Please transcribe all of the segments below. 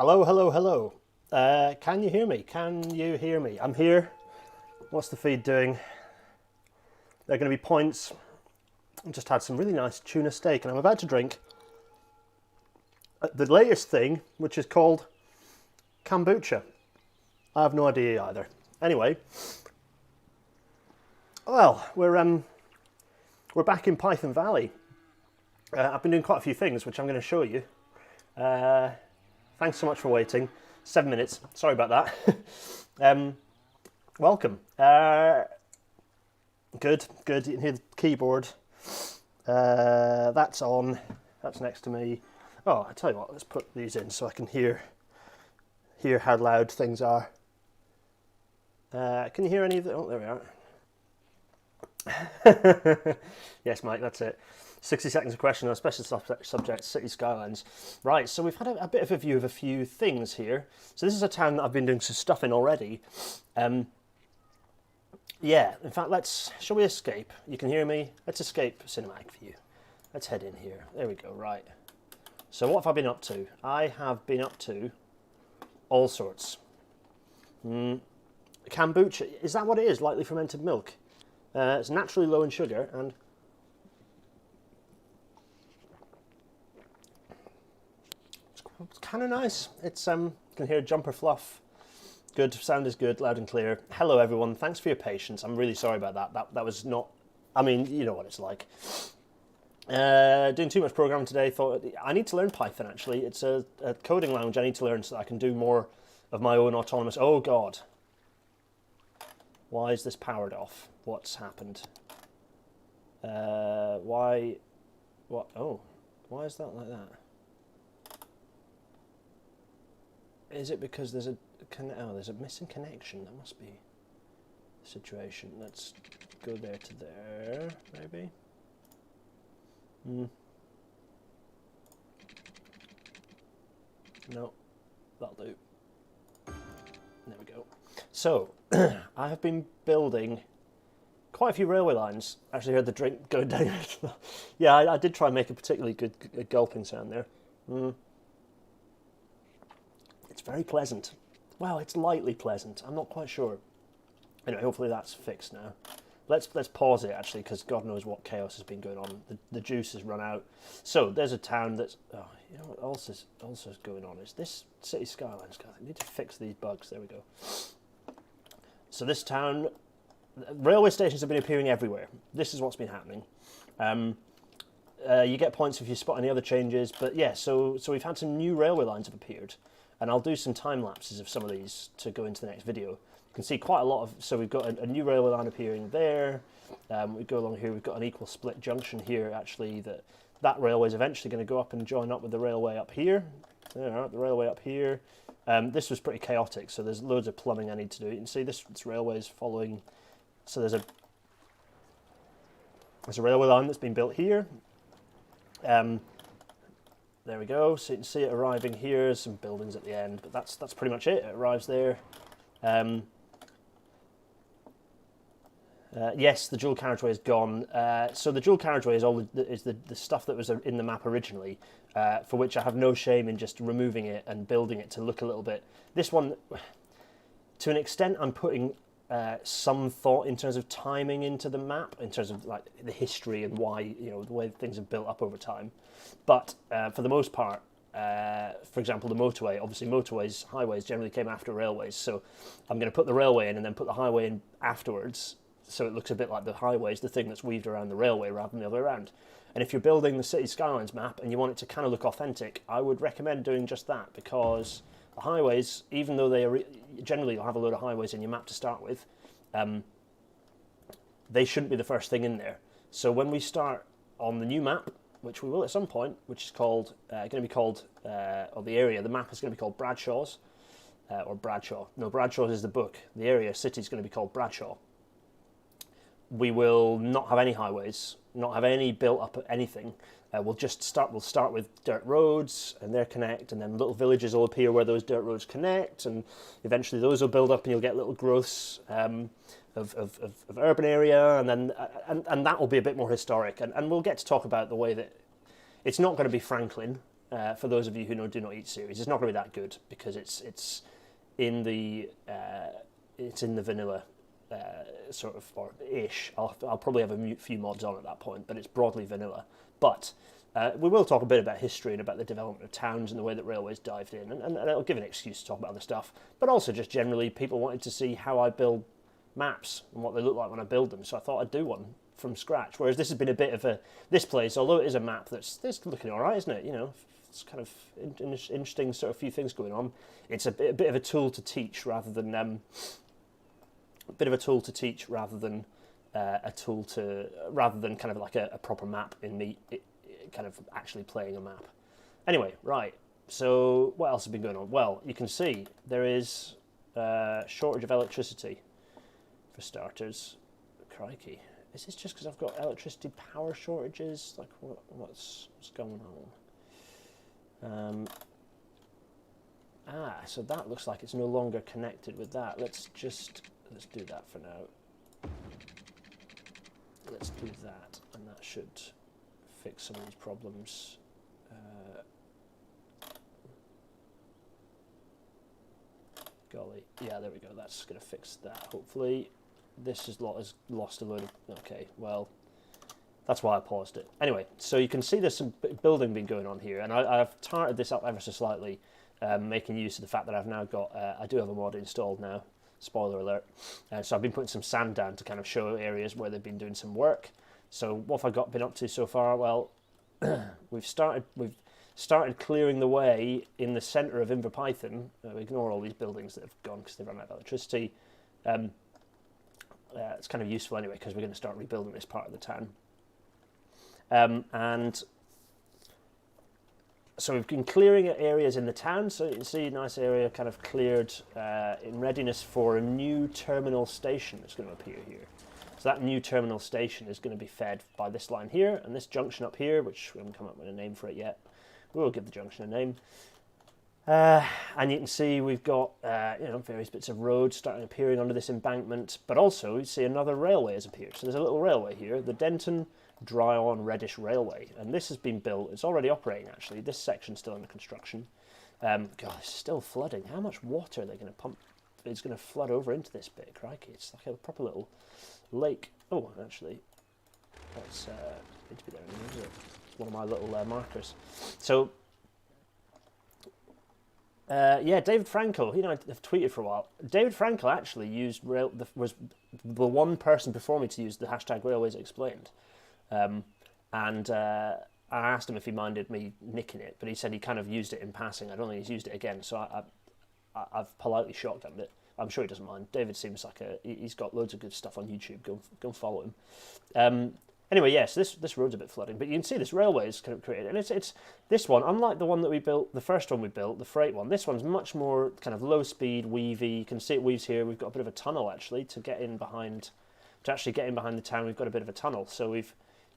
Hello, hello, hello. Can you hear me? Can you hear me? I'm here. What's the feed doing? There are going to be points. I've just had some really nice tuna steak and I'm about to drink the latest thing, which is called Kombucha. I have no idea either. Anyway, well, we're back in Python Valley. I've been doing quite a few things, which I'm going to show you. Thanks so much for waiting. 7 minutes. Sorry about that. Welcome. Good. You can hear the keyboard. That's on. That's next to me. Oh, I tell you what. Let's put these in so I can hear how loud things are. Can you hear any of the? Oh, there we are. Yes, Mike. That's it. 60 seconds of question on a special subject, city skylines. Right, so we've had a bit of a view of a few things here. So this is a town that I've been doing some stuff in already. Yeah, in fact, shall we escape? You can hear me? Let's escape cinematic view. Let's head in here. There we go, right. So what have I been up to? I have been up to all sorts. Kombucha, is that what it is? Lightly fermented milk. It's naturally low in sugar and it's kind of nice. It's you can hear jumper fluff. Good, sound is good, loud and clear. Hello everyone, thanks for your patience. I'm really sorry about that. That was not, I mean, you know what it's like. Doing too much programming today, thought I need to learn Python actually. It's a coding language I need to learn so that I can do more of my own autonomous, oh god. Why is this powered off? What's happened? Why is that like that? Is it because there's a missing connection? That must be the situation. Let's go there to there, maybe. No, that'll do. There we go. So, I have been building quite a few railway lines. Actually heard the drink going down. Yeah, I did try and make a particularly good gulping sound there. It's very pleasant. Well, it's lightly pleasant. I'm not quite sure. Anyway, hopefully that's fixed now. Let's pause it actually, because God knows what chaos has been going on. The juice has run out. So there's a town that's. Oh, you know what else is going on? Is this city skylines? I need to fix these bugs. There we go. So this town, railway stations have been appearing everywhere. This is what's been happening. You get points if you spot any other changes. But yeah, so we've had some new railway lines have appeared. And I'll do some time lapses of some of these to go into the next video. You can see quite a lot of, so we've got a new railway line appearing there. We go along here, we've got an equal split junction here actually, that railway is eventually going to go up and join up with the railway up here. There, the railway up here. This was pretty chaotic, so there's loads of plumbing I need to do. You can see this railway is following, so there's a railway line that's been built here. There we go, so you can see it arriving here, some buildings at the end, but that's pretty much it. It arrives there. Yes, the dual carriageway is gone. So the dual carriageway is the stuff that was in the map originally, for which I have no shame in just removing it and building it to look a little bit. This one, to an extent, I'm putting some thought in terms of timing into the map, in terms of like the history and why, you know, the way things have built up over time. But for the most part, for example, the motorway, obviously motorways, highways generally came after railways, so I'm going to put the railway in and then put the highway in afterwards, so it looks a bit like the highway is the thing that's weaved around the railway rather than the other way around. And if you're building the City Skylines map and you want it to kind of look authentic, I would recommend doing just that, because the highways, even though they are generally you'll have a load of highways in your map to start with, they shouldn't be the first thing in there. So when we start on the new map, which we will at some point, which is called going to be called, or the area, the map is going to be called Bradshaw's, or Bradshaw. No, Bradshaw's is the book. The area, city, is going to be called Bradshaw. We will not have any highways, not have any built up anything. We'll start with dirt roads, and they'll connect, and then little villages will appear where those dirt roads connect, and eventually those will build up, and you'll get little growths of urban area, and then and that will be a bit more historic, and we'll get to talk about the way that it's not going to be Franklin. for those of you who do not eat series, it's not going to be that good because it's in the vanilla sort of, or ish. I'll probably have a few mods on at that point, but it's broadly vanilla. But we will talk a bit about history and about the development of towns and the way that railways dived in, and it'll give an excuse to talk about other stuff, but also just generally people wanted to see how I build maps and what they look like when I build them, so I thought I'd do one from scratch, whereas this has been a bit of this place, although it is a map that's looking alright, isn't it? You know, it's kind of interesting sort of few things going on. It's a bit of a tool to teach rather than a tool to rather than kind of like a proper map in me kind of actually playing a map. Anyway, right, so what else has been going on? Well, you can see there is a shortage of electricity for starters. Crikey, is this just because I've got electricity power shortages? Like what's going on? So that looks like it's no longer connected with that. Let's do that for now. Let's do that, and that should fix some of these problems. Golly, yeah, there we go. That's going to fix that. Hopefully, this has lost a load of. Okay, well, that's why I paused it. Anyway, so you can see there's some building been going on here, and I've tarted this up ever so slightly, making use of the fact that I've now got. I do have a mod installed now. Spoiler alert. So I've been putting some sand down to kind of show areas where they've been doing some work. So what have I been up to so far? Well, we've started clearing the way in the centre of Inverpython. Ignore all these buildings that have gone because they've run out of electricity. It's kind of useful anyway because we're going to start rebuilding this part of the town. And so we've been clearing areas in the town, so you can see a nice area kind of cleared in readiness for a new terminal station that's going to appear here. So that new terminal station is going to be fed by this line here and this junction up here, which we haven't come up with a name for it yet. We will give the junction a name. And you can see we've got various bits of road starting appearing under this embankment, but also you see another railway has appeared. So there's a little railway here, the Denton Dry-on Reddish Railway, and this has been built. It's already operating actually. This section's still under construction. God, it's still flooding. How much water are they going to pump? It's going to flood over into this bit. Crikey, it's like a proper little lake. Oh, actually, that's need to be there anymore, is it? It's one of my little markers. So. Yeah, David Frankel, I've tweeted for a while. David Frankel actually was the one person before me to use the hashtag Railways Explained. And I asked him if he minded me nicking it, but he said he kind of used it in passing. I don't think he's used it again, so I've politely shotgunned it. I'm sure he doesn't mind. David seems like he's got loads of good stuff on YouTube. Go and follow him. Anyway, yes, this road's a bit flooding, but you can see this railway is kind of created, and it's this one, unlike the one that we built, the first one we built, the freight one. This one's much more kind of low speed, weavy. You can see it weaves here. We've got a bit of a tunnel actually to actually get in behind the town. We've got a bit of a tunnel, so you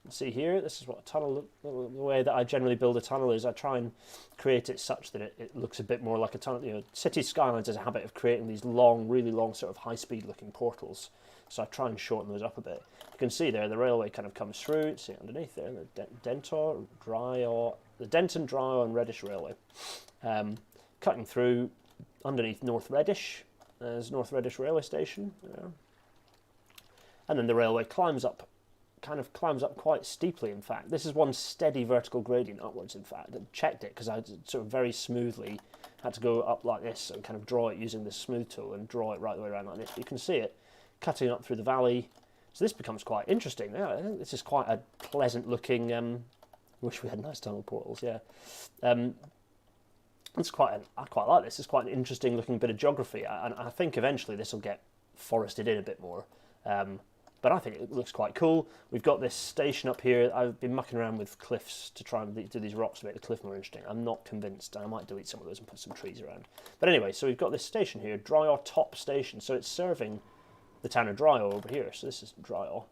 can see here. This is what a tunnel. The way that I generally build a tunnel is I try and create it such that it looks a bit more like a tunnel. City Skylines has a habit of creating these long, really long, sort of high-speed looking portals. So I try and shorten those up a bit. You can see there the railway kind of comes through. See underneath there the Denton Dry-on Reddish Railway, cutting through underneath North Reddish. There's North Reddish Railway Station, and then the railway climbs up quite steeply. In fact, this is one steady vertical gradient upwards. In fact, I checked it because I sort of very smoothly had to go up like this and kind of draw it using the smooth tool and draw it right the way around like this. But you can see it cutting up through the valley. So this becomes quite interesting. Yeah, I think this is quite a pleasant looking. Wish we had nice tunnel portals. Yeah, I quite like this. It's quite an interesting looking bit of geography, and I think eventually this will get forested in a bit more. But I think it looks quite cool. We've got this station up here. I've been mucking around with cliffs to try and do these rocks to make the cliff more interesting. I'm not convinced. I might delete some of those and put some trees around. But anyway, so we've got this station here, Dryaw Top Station. So it's serving the town of Dryaw over here. So this is Dryaw.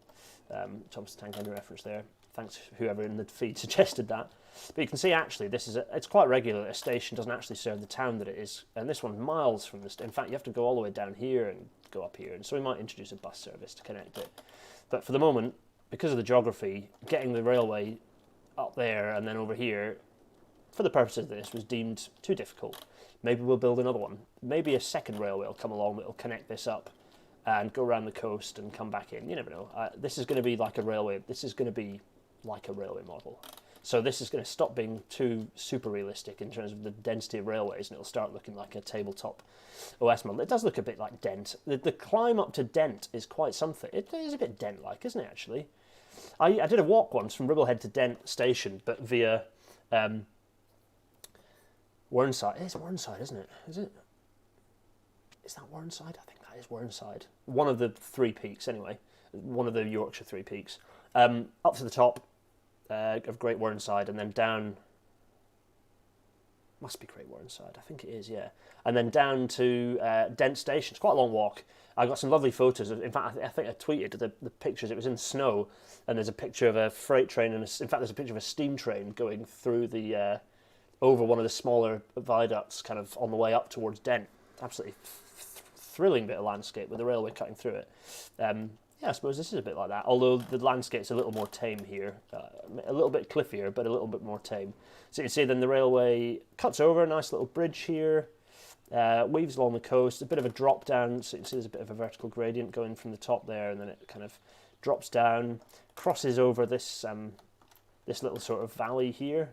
Thomas the Tank Engine reference there. Thanks whoever in the feed suggested that. But you can see actually it's quite regular that a station doesn't actually serve the town that it is. And this one's miles from in fact, you have to go all the way down here and go up here. And so we might introduce a bus service to connect it. But for the moment, because of the geography, getting the railway up there and then over here for the purposes of this, was deemed too difficult. Maybe we'll build another one. Maybe a second railway will come along that will connect this up and go around the coast and come back in. You never know. This is going to be like a railway. This is going to be like a railway model. So this is going to stop being too super realistic in terms of the density of railways, and it'll start looking like a tabletop OS model. It does look a bit like Dent. The climb up to Dent is quite something. It is a bit Dent-like, isn't it, actually? I did a walk once from Ribblehead to Dent Station, but via Whernside. It's Whernside, isn't it? Is it? Is that Whernside? I think that is Whernside. One of the three peaks, anyway. One of the Yorkshire three peaks. Up to the top of Great Whernside, and then down. Must be Great Whernside. I think it is, yeah. And then down to Dent Station. It's quite a long walk. I got some lovely photos. In fact, I think I tweeted the pictures. It was in snow, and there's a picture of a freight train, and in fact, there's a picture of a steam train going through the over one of the smaller viaducts, kind of on the way up towards Dent. Absolutely thrilling bit of landscape with the railway cutting through it. Yeah, I suppose this is a bit like that, although the landscape's a little more tame here. A little bit cliffier, but a little bit more tame. So you can see then the railway cuts over, a nice little bridge here, weaves along the coast, a bit of a drop down, so you can see there's a bit of a vertical gradient going from the top there, and then it kind of drops down, crosses over this this little sort of valley here,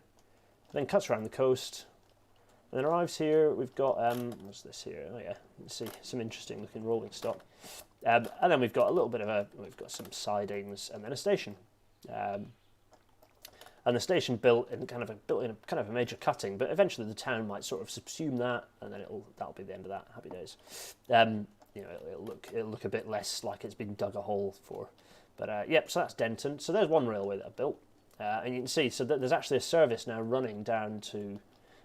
then cuts around the coast, and then arrives here. We've got, what's this here? Oh yeah, you can see some interesting looking rolling stock. And then we've got a little bit of we've got some sidings, and then a station. And the station built in kind of a major cutting, but eventually the town might sort of subsume that, and then that'll be the end of that. Happy days. You know, it'll look a bit less like it's been dug a hole for. But yep, so that's Denton. So there's one railway that I built, and you can see so that there's actually a service now running down to,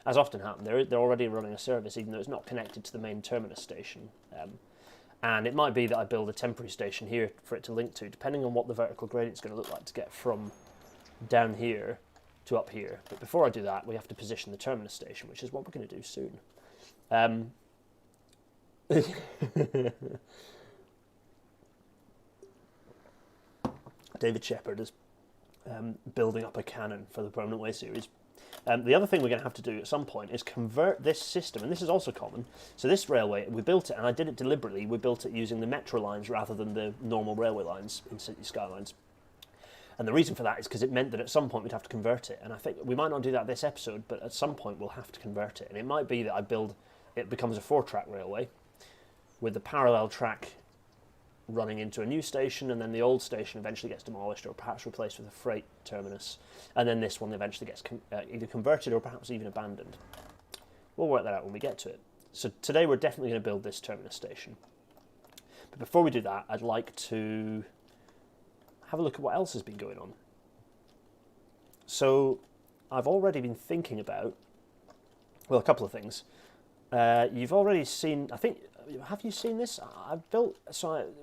as often happened, they're already running a service even though it's not connected to the main terminus station. And it might be that I build a temporary station here for it to link to, depending on what the vertical gradient's going to look like to get from down here to up here. But before I do that, we have to position the terminus station, which is what we're going to do soon. David Shepherd is building up a cannon for the Permanent Way series. The other thing we're going to have to do at some point is convert this system, and this is also common. So this railway, we built it, and I did it deliberately. We built it using the metro lines rather than the normal railway lines in City Skylines. And the reason for that is because it meant that at some point we'd have to convert it. And I think we might not do that this episode, but at some point we'll have to convert it. And it might be that it becomes a 4-track railway with the parallel track running into a new station, and then the old station eventually gets demolished or perhaps replaced with a freight terminus, and then this one eventually gets either converted or perhaps even abandoned. We'll work that out when we get to it. So today we're definitely going to build this terminus station. But before we do that, I'd like to have a look at what else has been going on. So I've already been thinking about, well, a couple of things. You've already seen, I think, have you seen this?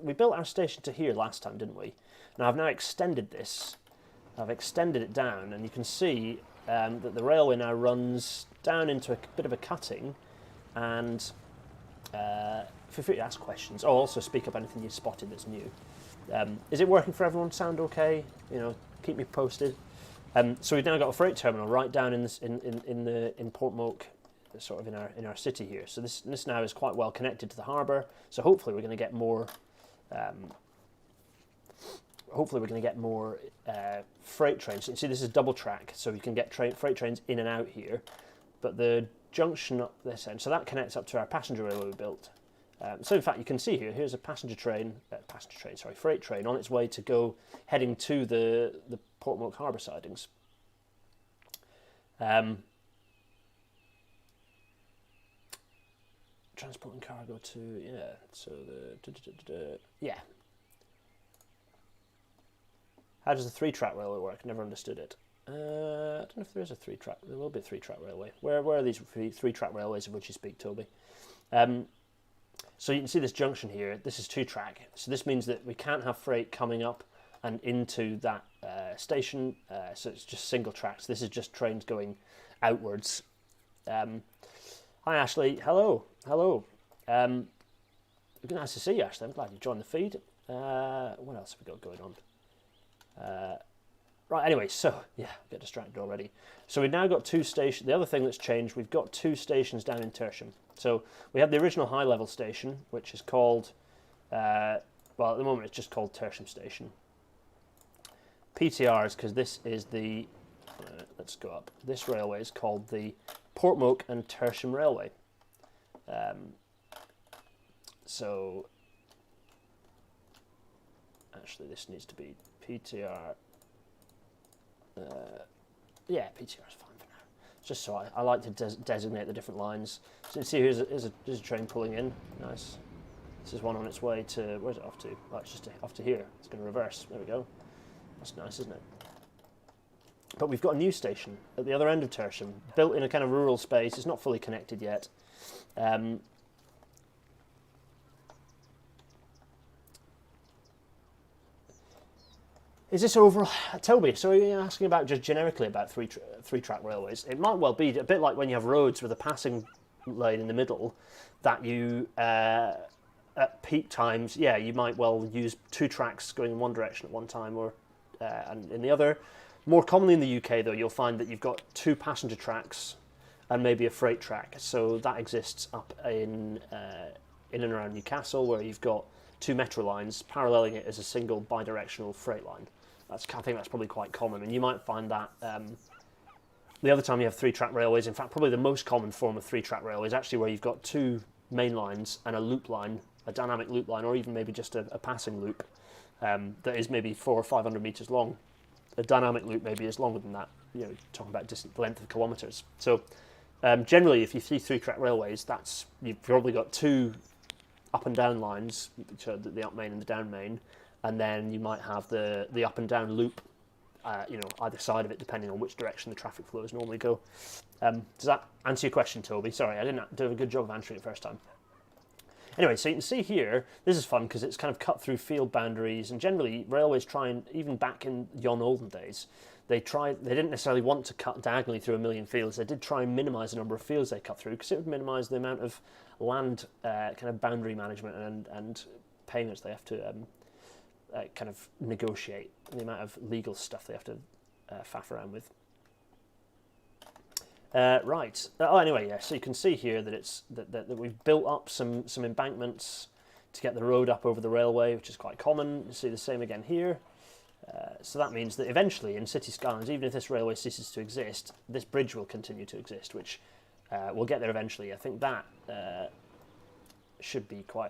We built our station to here last time, didn't we? Now I've now extended this. I've extended it down, and you can see that the railway now runs down into a bit of a cutting. And feel free to ask questions. Oh, also speak up anything you spotted that's new. Is it working for everyone? Sound okay? You know, keep me posted. So we've now got a freight terminal right down in Portmoak, sort of in our city here. So this now is quite well connected to the harbour. So hopefully we're going to get more. Freight trains. So you can see this is double track, so we can get freight trains in and out here. But the junction up this end, so that connects up to our passenger railway we built. So in fact, you can see here. Here's a freight train on its way to go heading to the Portmoak harbour sidings. Transporting cargo to, yeah, so yeah. How does the 3-track railway work? Never understood it. I don't know if there is a 3-track, there will be a 3-track railway. Where are these 3-track railways of which you speak, Toby? So you can see this junction here, this is 2-track. So this means that we can't have freight coming up and into that station, so it's just single tracks. This is just trains going outwards. Hi Ashley, hello. Nice to see you, Ashley. I'm glad you joined the feed. What else have we got going on? Right, anyway, so, yeah, get distracted already. So we've now got 2 stations. The other thing that's changed, we've got 2 stations down in Tersham. So we have the original high-level station, which is called, well, at the moment it's just called Tersham Station. PTRs, because this is the, let's go up. This railway is called the Portmoak and Tersham Railway. So, actually this needs to be PTR. Yeah, PTR is fine for now. Just so I like to designate the different lines. So you see here's a train pulling in. Nice. This is one on its way to, where's it off to? Oh, it's just off to here. It's going to reverse. There we go. That's nice, isn't it? But we've got a new station at the other end of Tersham, built in a kind of rural space. It's not fully connected yet. Is this overall, Toby? So you're asking about just generically about three-track railways. It might well be a bit like when you have roads with a passing lane in the middle, that you at peak times, yeah, you might well use 2 tracks going in one direction at one time or and in the other. More commonly in the UK, though, you'll find that you've got 2 passenger tracks and maybe a freight track. So that exists up in and around Newcastle, where you've got 2 metro lines paralleling it as a single bi-directional freight line. I think that's probably quite common, and you might find that the other time you have 3-track railways, in fact, probably the most common form of 3-track railway is actually where you've got 2 main lines and a loop line, a dynamic loop line, or even maybe just a passing loop that is maybe 400 or 500 metres long. A dynamic loop maybe is longer than that, you know, talking about the length of kilometres. So generally, if you see 3-track railways, you've probably got 2 up and down lines, which are the up main and the down main, and then you might have the up and down loop, you know, either side of it, depending on which direction the traffic flows normally go. Does that answer your question, Toby? Sorry, I didn't do a good job of answering it first time. Anyway, so you can see here, this is fun because it's kind of cut through field boundaries, and generally railways try, and even back in yon olden days, they didn't necessarily want to cut diagonally through a million fields. They did try and minimise the number of fields they cut through, because it would minimise the amount of land kind of boundary management and payments they have to kind of negotiate, the amount of legal stuff they have to faff around with. Right. Oh, anyway, yeah. So you can see here that that we've built up some embankments to get the road up over the railway, which is quite common. You see the same again here. So that means that eventually in city skylines, even if this railway ceases to exist, this bridge will continue to exist, which we'll get there eventually. I think that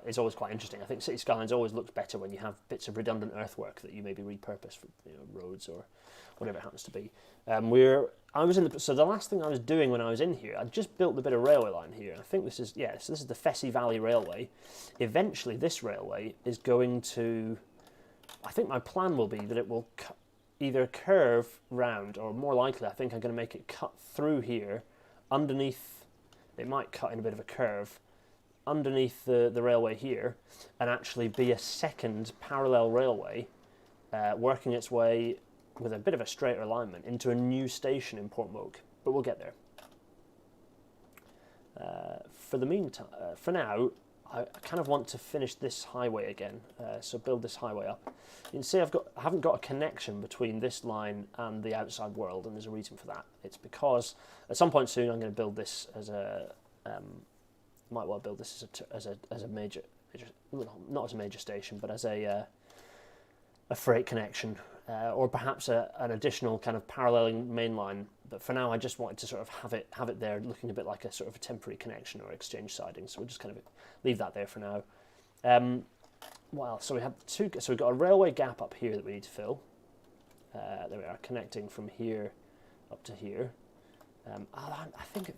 is always quite interesting. I think city skylines always looks better when you have bits of redundant earthwork that you maybe repurpose for, you know, roads or whatever it happens to be. So the last thing I was doing when I was in here, I just built a bit of railway line here. I think this is the Fessy Valley Railway. Eventually this railway is going to, I think my plan will be that it will either curve round, or more likely I think I'm going to make it cut through here, underneath, it might cut in a bit of a curve, underneath the railway here, and actually be a second parallel railway working its way with a bit of a straighter alignment into a new station in Portmoak, but we'll get there. For the meantime, for now, I kind of want to finish this highway again, so build this highway up. You can see I haven't got a connection between this line and the outside world, and there's a reason for that. It's because at some point soon I'm going to build this as a might well build this as a major, not as a major station, but as a freight connection, or perhaps an additional kind of paralleling main line. But for now, I just wanted to sort of have it there, looking a bit like a sort of a temporary connection or exchange siding. So we'll just kind of leave that there for now. Well, so we have so we've got a railway gap up here that we need to fill. There we are, connecting from here up to here. I think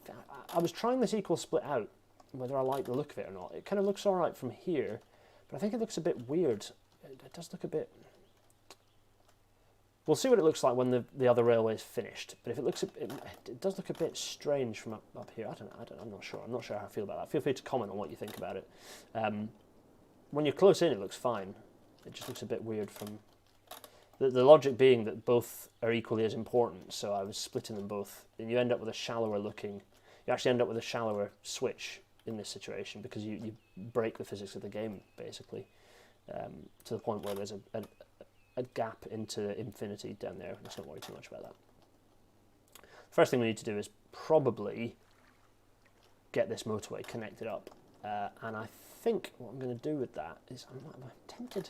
I was trying this equal split out, whether I like the look of it or not. It kind of looks all right from here, but I think it looks a bit weird. It does look a bit. We'll see what it looks like when the other railway is finished. But if it does look a bit strange from up here. I'm not sure. I'm not sure how I feel about that. Feel free to comment on what you think about it. When you're close in, it looks fine. It just looks a bit weird from the logic being that both are equally as important. So I was splitting them both, and you end up with a shallower looking. You actually end up with a shallower switch in this situation because you break the physics of the game basically, to the point where there's a gap into infinity down there. Let's not worry too much about that. First thing we need to do is probably get this motorway connected up. And I think what I'm going to do with that is I'm tempted.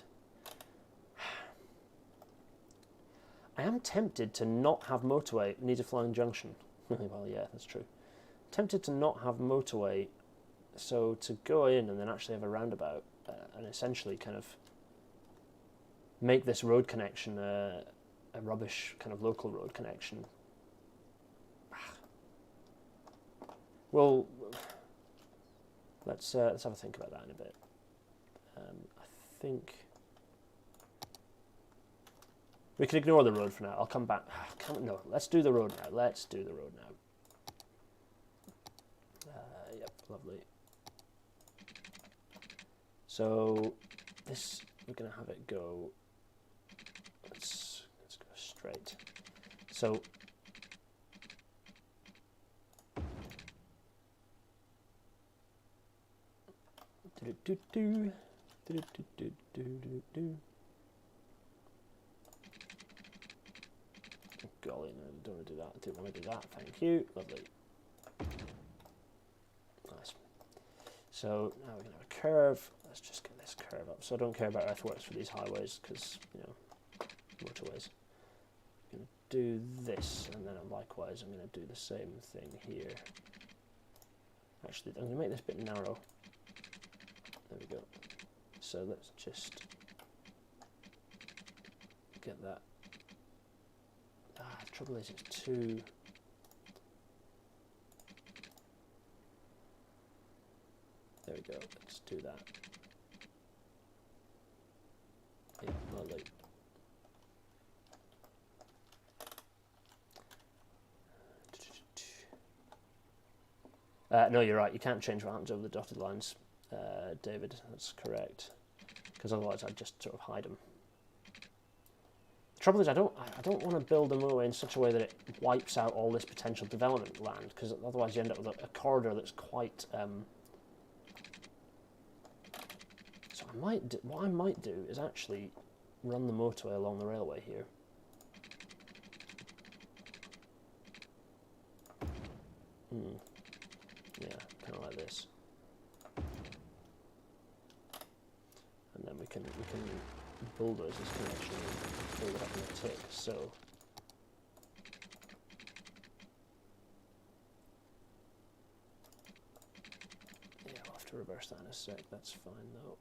I am tempted to not have motorway. Needs a flying junction. Well, yeah, that's true. Tempted to not have motorway, so to go in and then actually have a roundabout and essentially kind of make this road connection a rubbish kind of local road connection. Well, let's have a think about that in a bit. I think we can ignore the road for now. I'll come back. No, let's do the road now. Let's do the road now. Yep, lovely. So this, we're going to have it go. Let's go straight. So golly, no, I don't want to do that. I didn't want to do that. Thank you. Lovely. Nice. So now we're going to have a curve. Let's just get this curve up. So I don't care about earthworks for these highways because, you know, motorways. I'm going to do this, and then likewise I'm going to do the same thing here. Actually, I'm going to make this bit narrow. There we go. So let's just get that. The trouble is it's too... There we go, let's do that. Yeah, lovely. No, you're right, you can't change what happens over the dotted lines, David, that's correct. Because otherwise I'd just sort of hide them. The trouble is I don't want to build the motorway in such a way that it wipes out all this potential development land, because otherwise you end up with a corridor that's quite... So what I might do is actually run the motorway along the railway here. Yeah, kind of like this. And then we can bulldoze this connection and build it up in a tick. So yeah, I'll have to reverse that in a sec. That's fine though.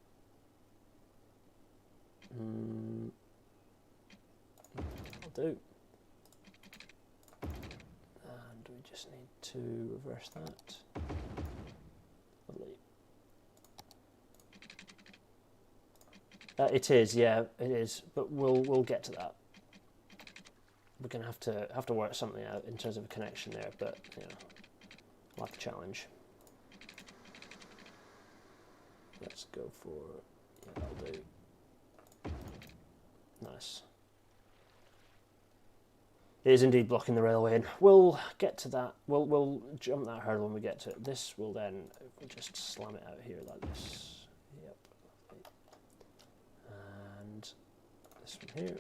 I'll do. And we just need to reverse that. Lovely. It is, yeah, it is. But we'll get to that. We're gonna have to work something out in terms of a connection there. But you know, like a challenge. Let's go for yeah, that'll do. Nice. It is indeed blocking the railway, and we'll get to that. We'll jump that hurdle when we get to it. This will then we'll just slam it out here like this. Yep. And this one here.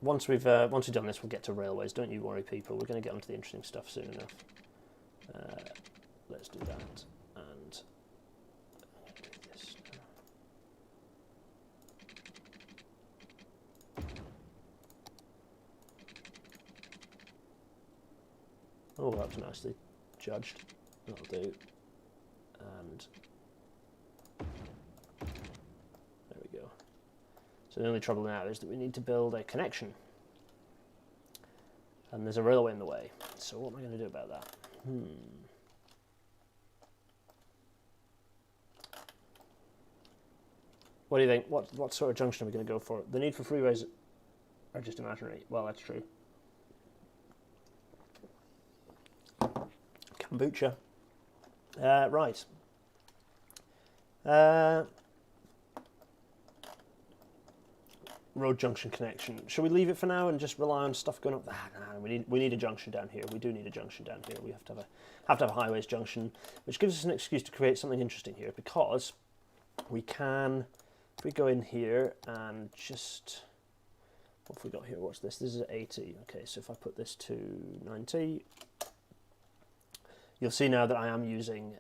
Once we've done this, we'll get to railways. Don't you worry, people. We're going to get onto the interesting stuff soon enough. Let's do that, and I'm going to do this now. Oh, that's nicely judged. That'll do. And there we go. So the only trouble now is that we need to build a connection. And there's a railway in the way. So what am I going to do about that? What do you think? What sort of junction are we going to go for? The need for freeways are just imaginary. Well, that's true. Kombucha. Right. road junction connection. Should we leave it for now and just rely on stuff going up? Nah, we need a junction down here. We do need a junction down here. We have to have a highways junction, which gives us an excuse to create something interesting here, because we can, if we go in here and just, what have we got here? What's this? This is 80. Okay, so if I put this to 90, you'll see now that I am using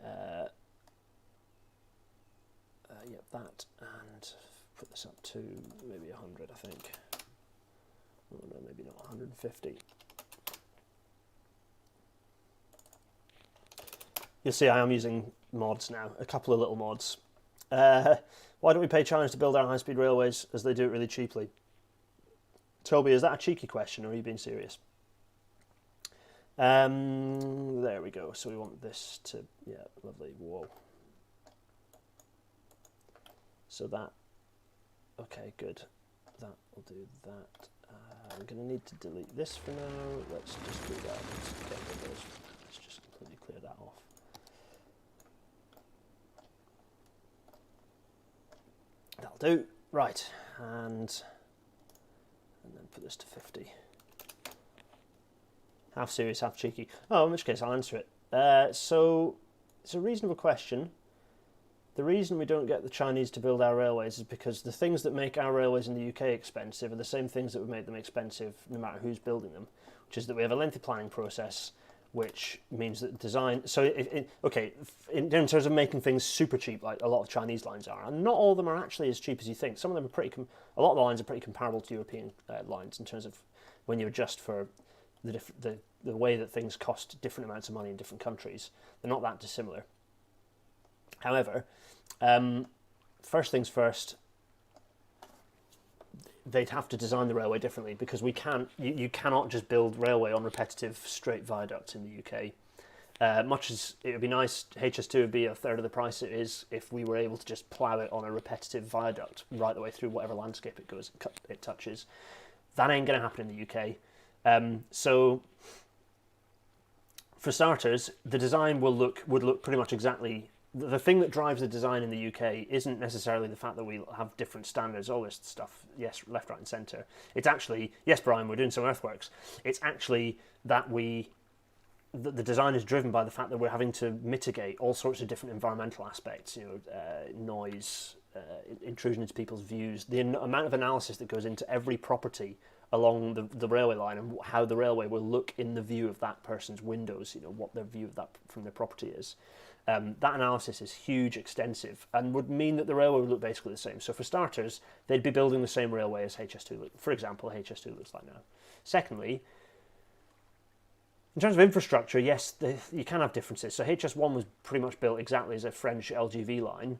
yep, that, and put this up to maybe 100, I think. Oh no, maybe not, 150. You'll see I am using mods now, a couple of little mods. Why don't we pay China to build our high-speed railways, as they do it really cheaply? Toby, is that a cheeky question, or are you being serious? There we go. So we want this to, yeah, lovely. Whoa. So that, okay, good. That will do that. I'm going to need to delete this for now. Let's just do that. Let's get rid of those. Let's just completely clear that off. That'll do. Right, and then put this to 50. Half serious, half cheeky. Oh, in which case I'll answer it. So it's a reasonable question. The reason we don't get the Chinese to build our railways is because the things that make our railways in the UK expensive are the same things that would make them expensive no matter who's building them, which is that we have a lengthy planning process, which means that design... So, okay, in terms of making things super cheap, like a lot of Chinese lines are, and not all of them are actually as cheap as you think. Some of them are pretty... a lot of the lines are pretty comparable to European lines in terms of when you adjust for the way that things cost different amounts of money in different countries. They're not that dissimilar. However, first things first, they'd have to design the railway differently, because we can't. You cannot just build railway on repetitive straight viaducts in the UK. Much as it would be nice, HS2 would be a third of the price it is if we were able to just plough it on a repetitive viaduct right the way through whatever landscape it touches. That ain't going to happen in the UK. So, for starters, the design would look pretty much exactly. The thing that drives the design in the UK isn't necessarily the fact that we have different standards, all this stuff, yes, left, right and centre. It's actually, yes, Brian, we're doing some earthworks. It's actually that the design is driven by the fact that we're having to mitigate all sorts of different environmental aspects, noise, intrusion into people's views, the amount of analysis that goes into every property along the railway line, and how the railway will look in the view of that person's windows, what their view of that from their property is. That analysis is huge, extensive, and would mean that the railway would look basically the same. So for starters, they'd be building the same railway as HS2, for example, HS2 looks like now. Secondly, in terms of infrastructure, yes, you can have differences. So HS1 was pretty much built exactly as a French LGV line,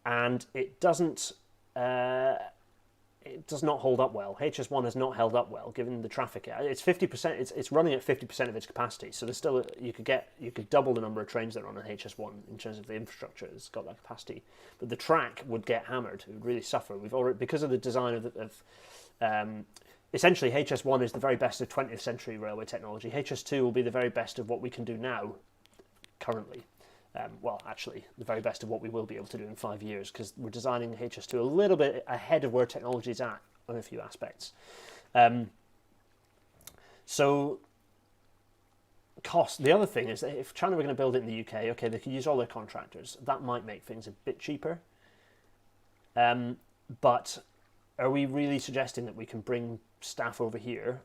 and it doesn't... it does not hold up well. HS1 has not held up well given the traffic. It's 50%. It's running at 50% of its capacity. So there's still you could double the number of trains that run on HS1 in terms of the infrastructure. It's got that capacity, but the track would get hammered. It would really suffer. We've already, because of the design essentially HS1 is the very best of 20th century railway technology. HS2 will be the very best of what we can do now, currently. Well, actually, the very best of what we will be able to do in 5 years, because we're designing HS2 a little bit ahead of where technology is at on a few aspects. So, cost. The other thing is that if China were going to build it in the UK, okay, they could use all their contractors. That might make things a bit cheaper. But are we really suggesting that we can bring staff over here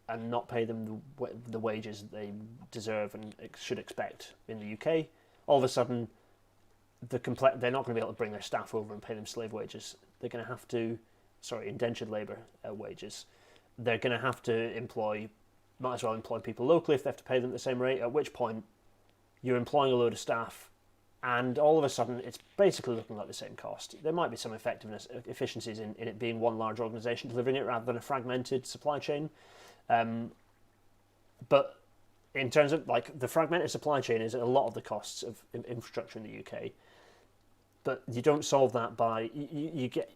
and not pay them the wages they deserve and should expect in the UK? All of a sudden, they're not going to be able to bring their staff over and pay them slave wages. They're going to have to, indentured labour wages. They're going to have to might as well employ people locally if they have to pay them at the same rate, at which point you're employing a load of staff, and all of a sudden it's basically looking like the same cost. There might be some efficiencies in it being one large organisation delivering it rather than a fragmented supply chain. But in terms of the fragmented supply chain is a lot of the costs of infrastructure in the UK, but you don't solve that by you get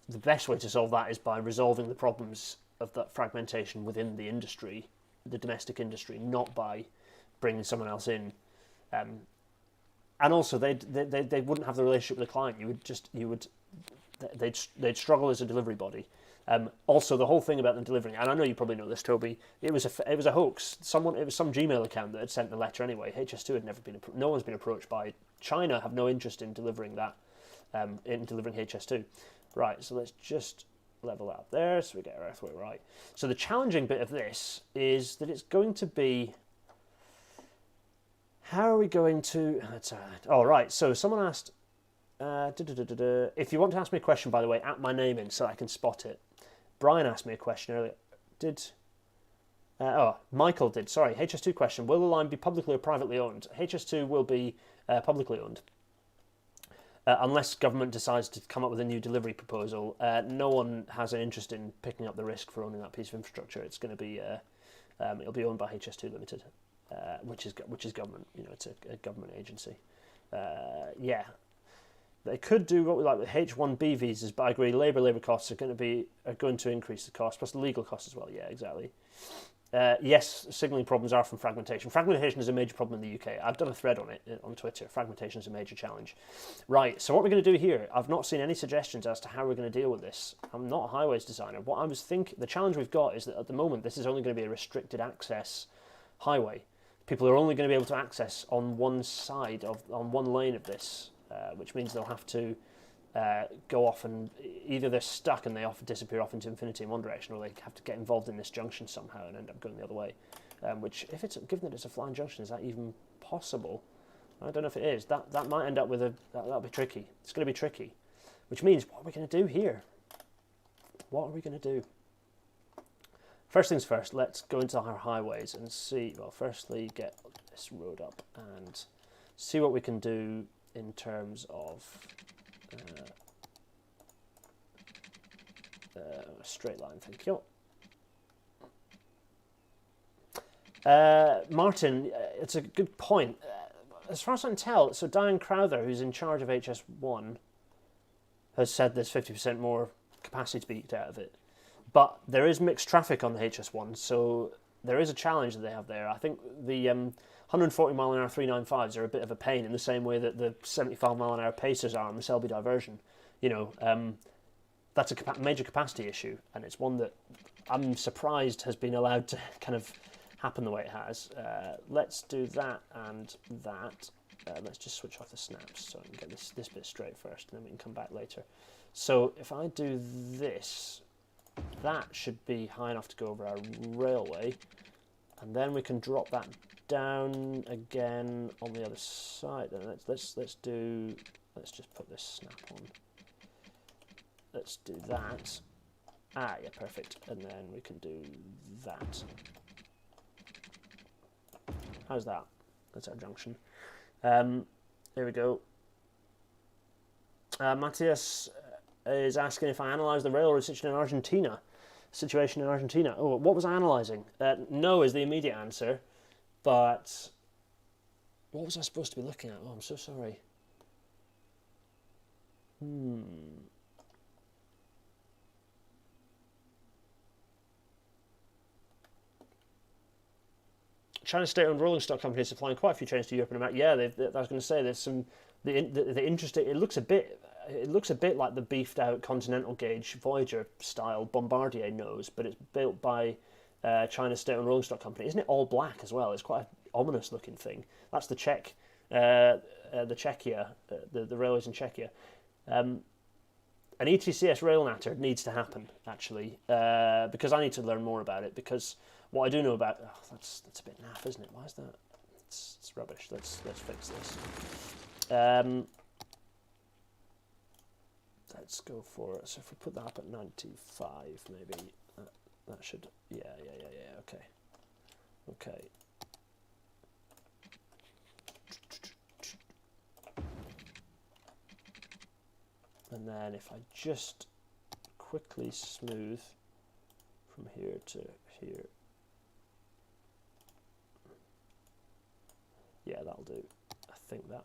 the best way to solve that is by resolving the problems of that fragmentation within the industry, the domestic industry, not by bringing someone else in. And also they wouldn't have the relationship with the client. They'd struggle as a delivery body. Also, the whole thing about them delivering, and I know you probably know this, Toby, it was a hoax. It was some Gmail account that had sent the letter anyway. HS2 had never been, no one's been approached by China. Have no interest in delivering that, in delivering HS2. Right. So let's just level that up there, so we get our earthwork right. So the challenging bit of this is that it's going to be, how are we going to? Oh, right. So someone asked, if you want to ask me a question, by the way, at my name in so I can spot it. Brian asked me a question earlier. Michael did. Sorry, HS2 question. Will the line be publicly or privately owned? HS2 will be publicly owned. Unless government decides to come up with a new delivery proposal. No one has an interest in picking up the risk for owning that piece of infrastructure. It's going to be, it'll be owned by HS2 Limited, which is government. You know, it's a government agency. Yeah. They could do what we like with H1B visas, but I agree labour costs are going to increase the cost, plus the legal costs as well. Yeah, exactly. Yes, signalling problems are from fragmentation. Fragmentation is a major problem in the UK. I've done a thread on it on Twitter. Fragmentation is a major challenge. Right, so what we're going to do here, I've not seen any suggestions as to how we're going to deal with this. I'm not a highways designer. What I was thinking, the challenge we've got is that at the moment this is only going to be a restricted access highway. People are only going to be able to access on one side on one lane of this. Which means they'll have to go off and either they're stuck and they disappear off into infinity in one direction, or they have to get involved in this junction somehow and end up going the other way. Which, if it's given that it's a flying junction, is that even possible? I don't know if it is. That might end up with that'll be tricky. It's going to be tricky. Which means, what are we going to do here? What are we going to do? First things first, let's go into our highways and see. Well, firstly, get this road up and see what we can do in terms of a straight line, thank you. Martin, it's a good point. As far as I can tell, so Diane Crowther, who's in charge of HS1, has said there's 50% more capacity to be eked out of it. But there is mixed traffic on the HS1, so there is a challenge that they have there. I think the 140 mile an hour 395s are a bit of a pain in the same way that the 75 mile an hour Pacers are on the Selby diversion. You know, that's a major capacity issue, and it's one that I'm surprised has been allowed to kind of happen the way it has. Let's do that and that. Let's just switch off the snaps so I can get this bit straight first, and then we can come back later. So if I do this, that should be high enough to go over our railway, and then we can drop that down again on the other side. And let's just put this snap on. Let's do that. Ah, yeah, perfect. And then we can do that. How's that? That's our junction. Here we go. Matthias is asking if I analysed the railroad situation in Argentina. Oh, what was I analysing? No is the immediate answer, but what was I supposed to be looking at? Oh, I'm so sorry. China state-owned rolling stock companies supplying quite a few trains to Europe and America. Yeah, I was going to say there's some the interesting. It looks a bit like the beefed-out Continental gauge Voyager style Bombardier nose, but it's built by China's state-owned rolling stock company. Isn't it all black as well? It's quite an ominous-looking thing. That's the Czech, the railways in Czechia. An ETCS rail natter needs to happen actually, because I need to learn more about it. Because what I do know about that's a bit naff, isn't it? Why is that? It's rubbish. Let's fix this. Let's go for it. So if we put that up at 95, maybe that should. Yeah. Okay. And then if I just quickly smooth from here to here. Yeah, that'll do. I think that.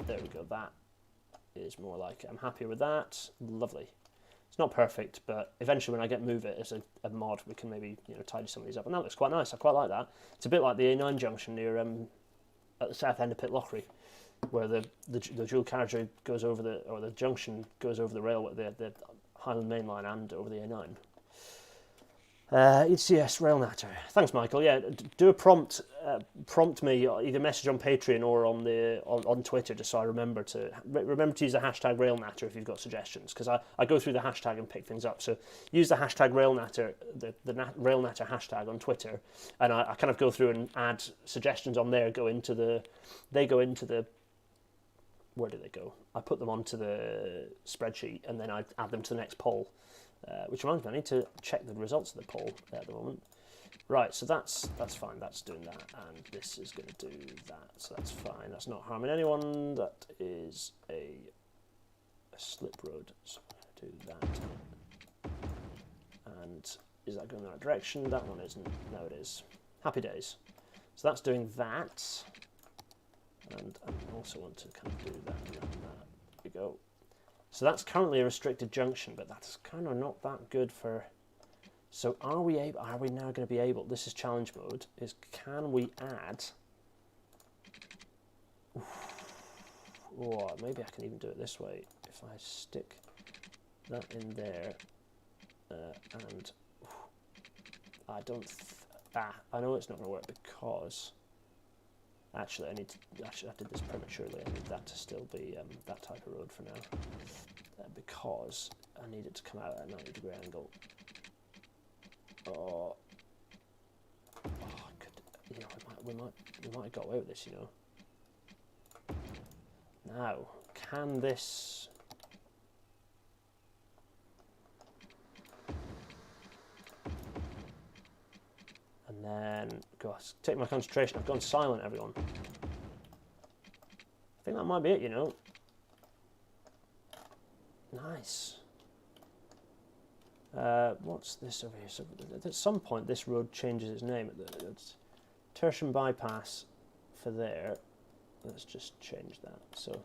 There we go. That is more like it. I'm happy with that. Lovely. It's not perfect, but eventually when I get move it as a mod, we can maybe tidy some of these up. And that looks quite nice. I quite like that. It's a bit like the A9 junction near at the south end of Pitlochry, where the dual carriageway goes over the junction goes over the railway, the Highland Main Line and over the A9. ECS Rail Natter. Thanks, Michael. Yeah, do a prompt me, either message on Patreon or on Twitter, just so I remember to use the hashtag Rail Natter if you've got suggestions, because I go through the hashtag and pick things up. So use the hashtag Rail Natter, the Rail Natter hashtag on Twitter, and I kind of go through and add suggestions on there. They go into the where do they go? I put them onto the spreadsheet and then I add them to the next poll. Which reminds me, I need to check the results of the poll at the moment. Right, so that's fine, that's doing that, and this is going to do that, so that's fine, that's not harming anyone. That is a slip road, so do that. And is that going in the right direction? That one isn't. No, it is. Happy days. So that's doing that, and I also want to kind of do that and that and that. There we go. So that's currently a restricted junction, but that's kind of not that good for... So are we now going to be able... This is challenge mode. Is can we add... Oh, maybe I can even do it this way. If I stick that in there, and I don't... I know it's not going to work because... Actually, I did this prematurely. I need that to still be that type of road for now, because I need it to come out at a 90-degree angle. Oh, you know, we might have got away with this, you know. Now, can this? And then, gosh, take my concentration. I've gone silent, everyone. I think that might be it, you know. Nice. What's this over here? So at some point, this road changes its name. It's Tertian Bypass for there. Let's just change that. So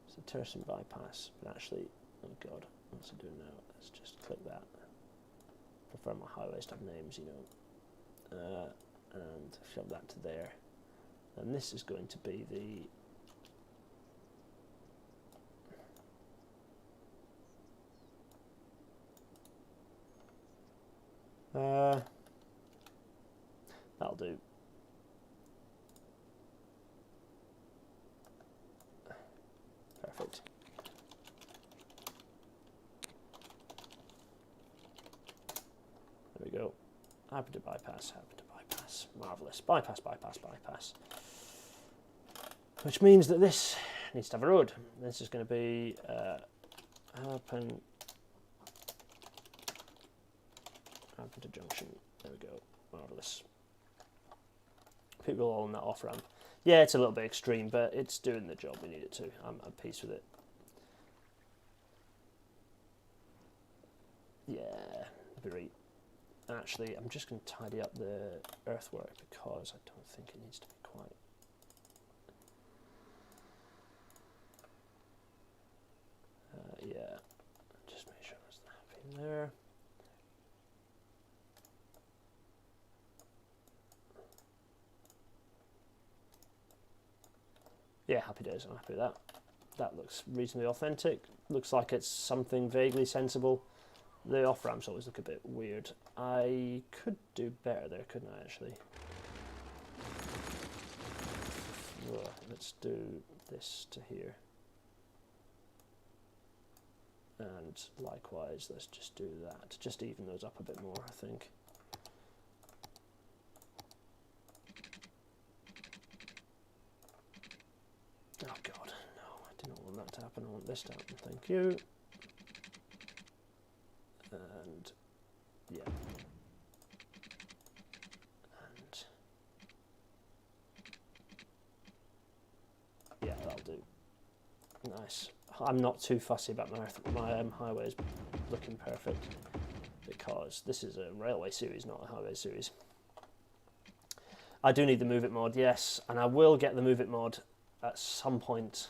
it's a Tertian Bypass, but actually, oh God, what's it doing now? Let's just click that. I prefer my highways to have names, you know. And shove that to there, and this is going to be the that'll do. Perfect. There we go. Happy to bypass, marvellous. Bypass. Which means that this needs to have a road. This is going to be Harpen to junction. There we go, marvellous. People all on that off ramp. Yeah, it's a little bit extreme, but it's doing the job we need it to. I'm at peace with it. Yeah, very. Actually, I'm just going to tidy up the earthwork because I don't think it needs to be quite... yeah, just make sure there's that in there. Yeah, happy days, I'm happy with that. That looks reasonably authentic. Looks like it's something vaguely sensible. The off-ramps always look a bit weird. I could do better there, couldn't I, actually? Ugh, let's do this to here. And likewise, let's just do that. Just even those up a bit more, I think. Oh God, no, I do not want that to happen. I want this to happen, thank you. And yeah, and yeah, that'll do. Nice. I'm not too fussy about my highways looking perfect because this is a railway series, not a highway series. I do need the Move It mod, yes, and I will get the Move It mod at some point.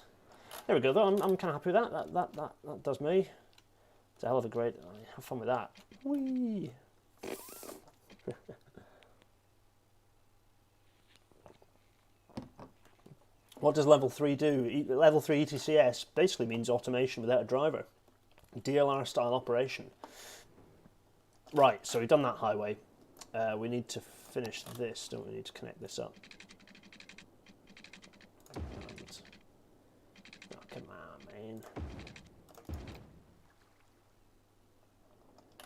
There we go. Though I'm kind of happy with that. That does me. It's a hell of a great... have fun with that. Whee! What does level 3 do? Level 3 ETCS basically means automation without a driver. DLR style operation. Right, so we've done that highway. We need to finish this, don't we? Need to connect this up. And, oh, come on, man.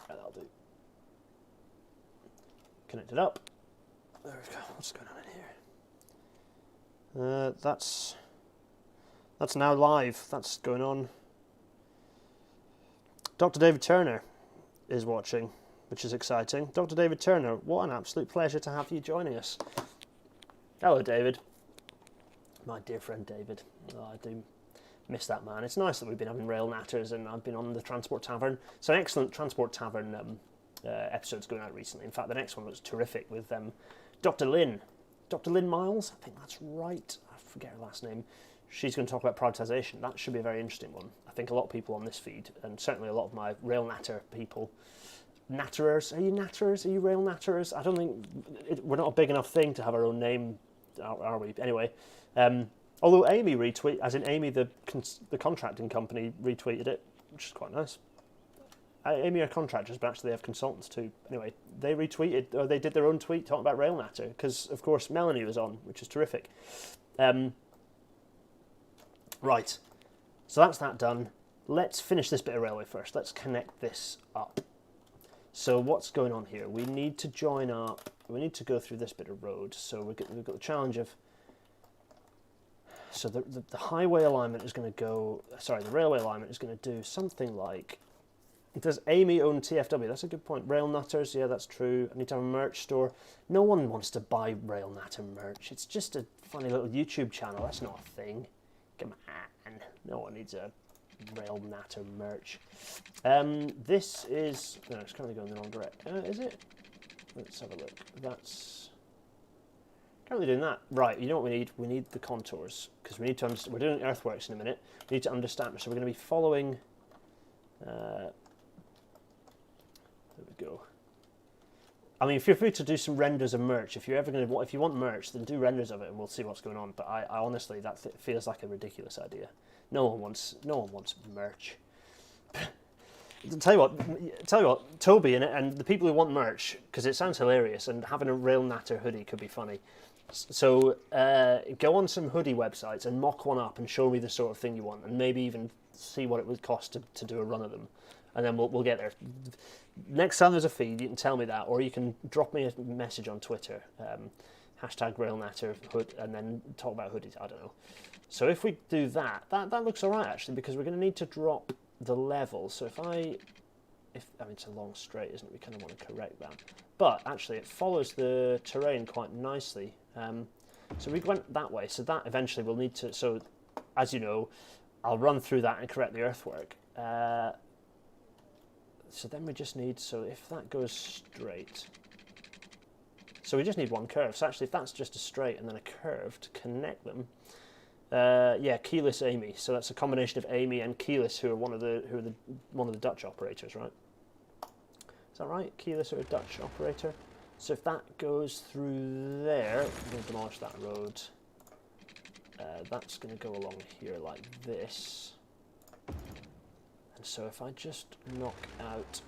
Yeah, that'll do. Connect it up. There we go. What's going on in here? That's now live. That's going on. Dr. David Turner is watching, which is exciting. Dr. David Turner, what an absolute pleasure to have you joining us. Hello, David. My dear friend David. Oh, I do miss that man. It's nice that we've been having rail natters, and I've been on the Transport Tavern. It's an excellent Transport Tavern episode's going out recently. In fact, the next one was terrific with Dr. Lynn. Dr. Lynn Miles, I think that's right. I forget her last name. She's going to talk about privatisation. That should be a very interesting one. I think a lot of people on this feed, and certainly a lot of my rail natter people, natterers. Are you natterers? Are you rail natterers? I don't think we're not a big enough thing to have our own name, are we? Anyway, although Amy retweeted, as in Amy, the contracting company, retweeted it, which is quite nice. Amy are contractors, but actually they have consultants too. Anyway, they retweeted, or they did their own tweet talking about rail natter, because of course Melanie was on, which is terrific. Right, so that's that done. Let's finish this bit of railway first. Let's connect this up. So what's going on here? We need to join up. We need to go through this bit of road. So we've got the challenge of. So the highway alignment is going to go. Sorry, the railway alignment is going to do something like. Does Amy own TFW? That's a good point. Rail Nutters, yeah, that's true. I need to have a merch store. No one wants to buy Rail Natter merch. It's just a funny little YouTube channel. That's not a thing. Come on. No one needs a Rail Natter merch. This is... No, it's currently going in the wrong direction. Is it? Let's have a look. That's... Currently doing that. Right, you know what we need? We need the contours. Because we need to understand... We're doing earthworks in a minute. We need to understand. So we're going to be following... there we go. I mean, feel free to do some renders of merch. If you're ever going to, if you want merch, then do renders of it, and we'll see what's going on. But I honestly, that feels like a ridiculous idea. No one wants merch. Tell you what, Toby and the people who want merch, because it sounds hilarious, and having a Rail Natter hoodie could be funny. So go on some hoodie websites and mock one up and show me the sort of thing you want, and maybe even see what it would cost to do a run of them, and then we'll get there. Next time there's a feed, you can tell me that, or you can drop me a message on Twitter, hashtag RailNatter hood, and then talk about hoodies. I don't know. So if we do that looks all right actually, because we're going to need to drop the level. So I mean, it's a long straight, isn't it? We kind of want to correct that, but actually it follows the terrain quite nicely. So we went that way. So that eventually we'll need to. So as you know, I'll run through that and correct the earthwork. So then we just need, so if that goes straight, so we just need one curve. So actually if that's just a straight and then a curve to connect them, yeah, Keyless Amy. So that's a combination of Amy and Keyless, who are one of the Dutch operators, right? Is that right? Keyless are a Dutch operator. So if that goes through there, we're going to demolish that road. That's going to go along here like this. So if I just knock out,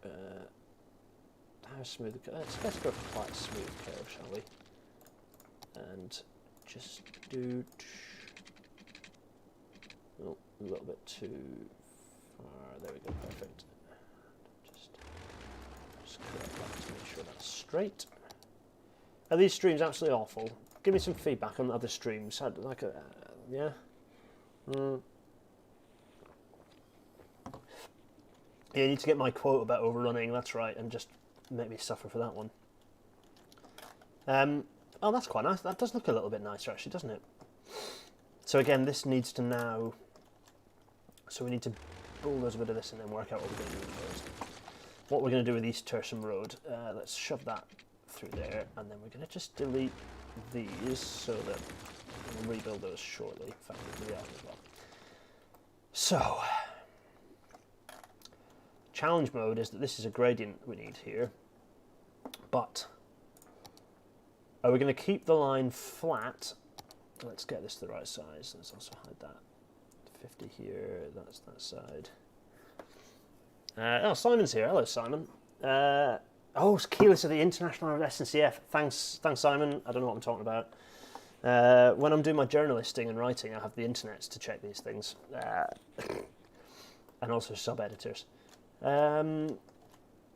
how smooth the curve? Let's go for quite a smooth curve, shall we? And just do a little bit too far. There we go, perfect. Just correct that to make sure that's straight. Are these streams absolutely awful? Give me some feedback on other streams. Like yeah. Yeah, you need to get my quote about overrunning, that's right, and just make me suffer for that one. Oh, that's quite nice. That does look a little bit nicer, actually, doesn't it? So again, this needs to now... So we need to bulldoze a bit of this and then work out what we're going to do first. What we're going to do with East Tersham Road. Let's shove that through there, and then we're going to just delete these so that we'll rebuild those shortly. In fact, we'll do that as well. So... Challenge mode is that this is a gradient we need here, but are we going to keep the line flat? Let's get this to the right size. Let's also hide that. 50 here, that's that side. Oh, Simon's here. Hello, Simon. Oh, it's keyless of the International SNCF. Thanks, Simon. I don't know what I'm talking about. When I'm doing my journalisting and writing, I have the internet to check these things. And also sub-editors.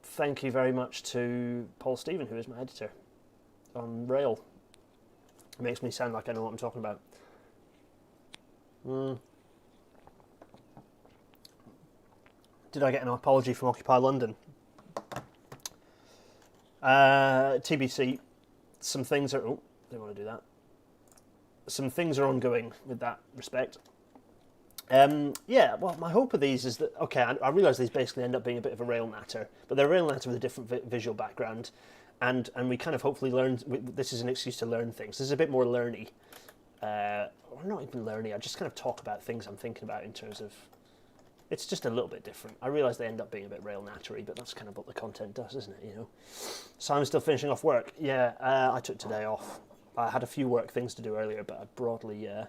Thank you very much to Paul Stephen, who is my editor on Rail. It makes me sound like I know what I'm talking about. Did I get an apology from Occupy London? TBC. Some things are... Oh, don't want to do that. Some things are ongoing with that respect. Yeah, well, my hope of these is that... Okay, I realise these basically end up being a bit of a rail natter, but they're rail natter with a different visual background, and we kind of hopefully learn... This is an excuse to learn things. This is a bit more learny. Or not even learny, I just kind of talk about things I'm thinking about in terms of... It's just a little bit different. I realise they end up being a bit rail nattery, but that's kind of what the content does, isn't it? You know. So I'm still finishing off work. Yeah, I took today off. I had a few work things to do earlier, but I broadly the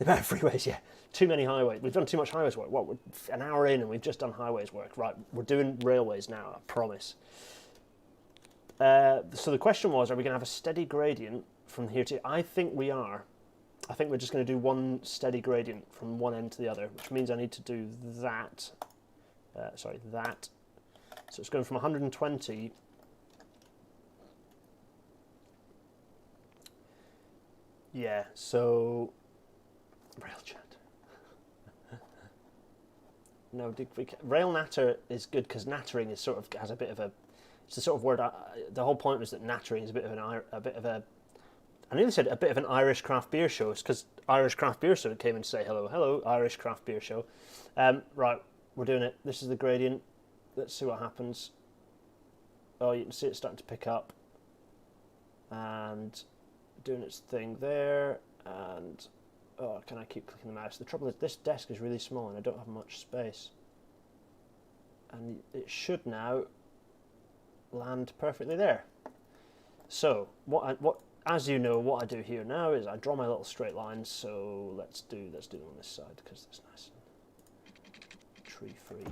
amount of freeways. Yeah, too many highways. We've done too much highways work. What? We're an hour in, and we've just done highways work. Right, we're doing railways now. I promise. So the question was, are we going to have a steady gradient from here to? I think we are. I think we're just going to do one steady gradient from one end to the other, which means I need to do that. That. So it's going from 120. Yeah, so... Rail chat. No, rail natter is good because nattering is sort of has a bit of a... It's the sort of word... the whole point was that nattering is a bit of a I nearly said a bit of an Irish craft beer show. It's because Irish Craft Beer Show came in to say hello. Hello, Irish Craft Beer Show. Right, we're doing it. This is the gradient. Let's see what happens. Oh, you can see it starting to pick up. And doing its thing there. And, oh, can I keep clicking the mouse? The trouble is this desk is really small and I don't have much space. And it should now land perfectly there. So, as you know, what I do here now is I draw my little straight lines. So let's do them on this side because that's nice and tree free,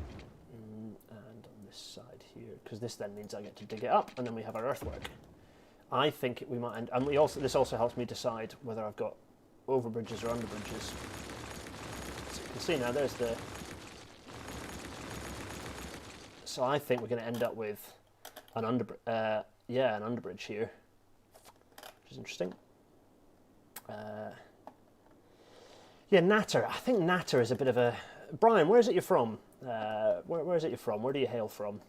and on this side here because this then means I get to dig it up, and then we have our earthwork. I think we might end, and this also helps me decide whether I've got overbridges or underbridges. So you can see now there's the. So I think we're going to end up with an underbridge here. Which is interesting. Yeah, natter. I think natter is a bit of a... Brian, where is it you're from? Where is it you're from? Where do you hail from?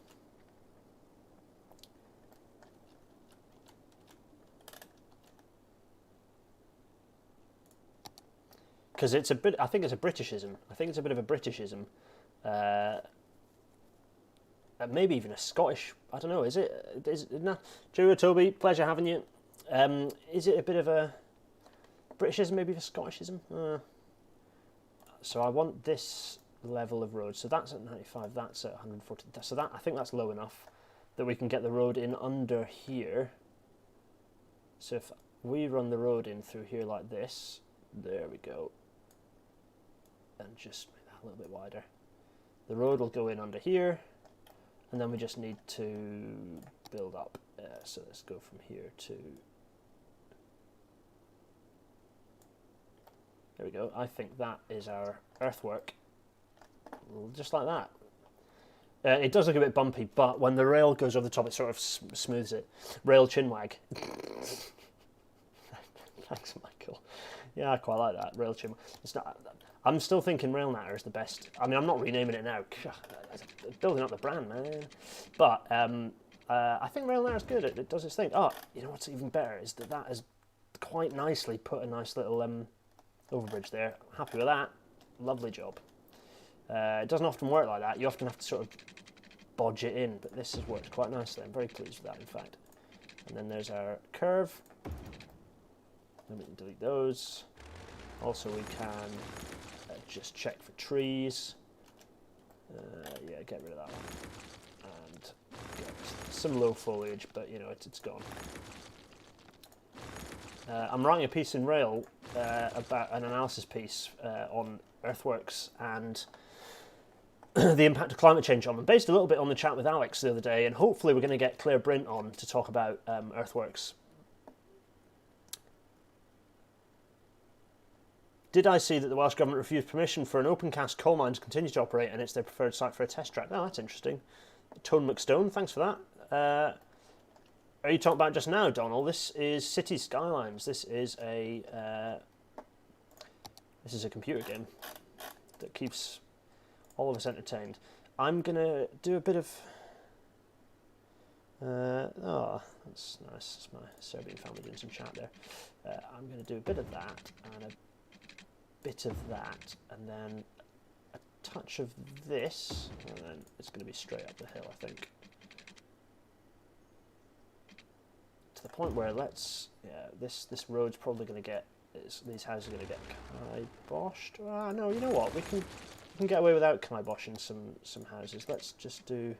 Because it's a bit... I think it's a Britishism. I think it's a bit of a Britishism. Maybe even a Scottish... I don't know. Is it... Cheerio, Toby. Pleasure having you. Is it a bit of a Britishism, maybe a Scottishism? So I want this level of road. So that's at 95, that's at 140. So that I think that's low enough that we can get the road in under here. So if we run the road in through here like this, there we go. And just make that a little bit wider. The road will go in under here, and then we just need to build up. So let's go from here to... There we go. I think that is our earthwork. Just like that. It does look a bit bumpy, but when the rail goes over the top, it sort of smooths it. Rail chinwag. Thanks, Michael. Yeah, I quite like that. Rail chinwag. It's not... I'm still thinking rail natter is the best. I mean, I'm not renaming it now. Building up the brand, man. But I think rail natter is good. It does its thing. Oh, you know what's even better is that has quite nicely put a nice little... overbridge there. Happy with that. Lovely job. It doesn't often work like that. You often have to sort of bodge it in, but this has worked quite nicely. I'm very pleased with that, in fact. And then there's our curve. Then we can delete those. Also, we can just check for trees. Yeah, get rid of that one. And get some low foliage, but you know, it's gone. I'm writing a piece in Rail about an analysis piece on earthworks and the impact of climate change on them, based a little bit on the chat with Alex the other day, and hopefully we're going to get Claire Brint on to talk about earthworks. Did I see that the Welsh Government refused permission for an open cast coal mine to continue to operate, and it's their preferred site for a test track? Oh, that's interesting. Tone McStone, thanks for that. Are you talking about just now, Donald? This is City Skylines. This is a computer game that keeps all of us entertained. I'm gonna do a bit of. Oh, that's nice. That's my Serbian family doing some chat there. I'm gonna do a bit of that and a bit of that, and then a touch of this, and then it's gonna be straight up the hill, I think. To the point where this road's probably going to get, these houses are going to get kiboshed. No, you know what, we can get away without kiboshing some houses. Let's just do,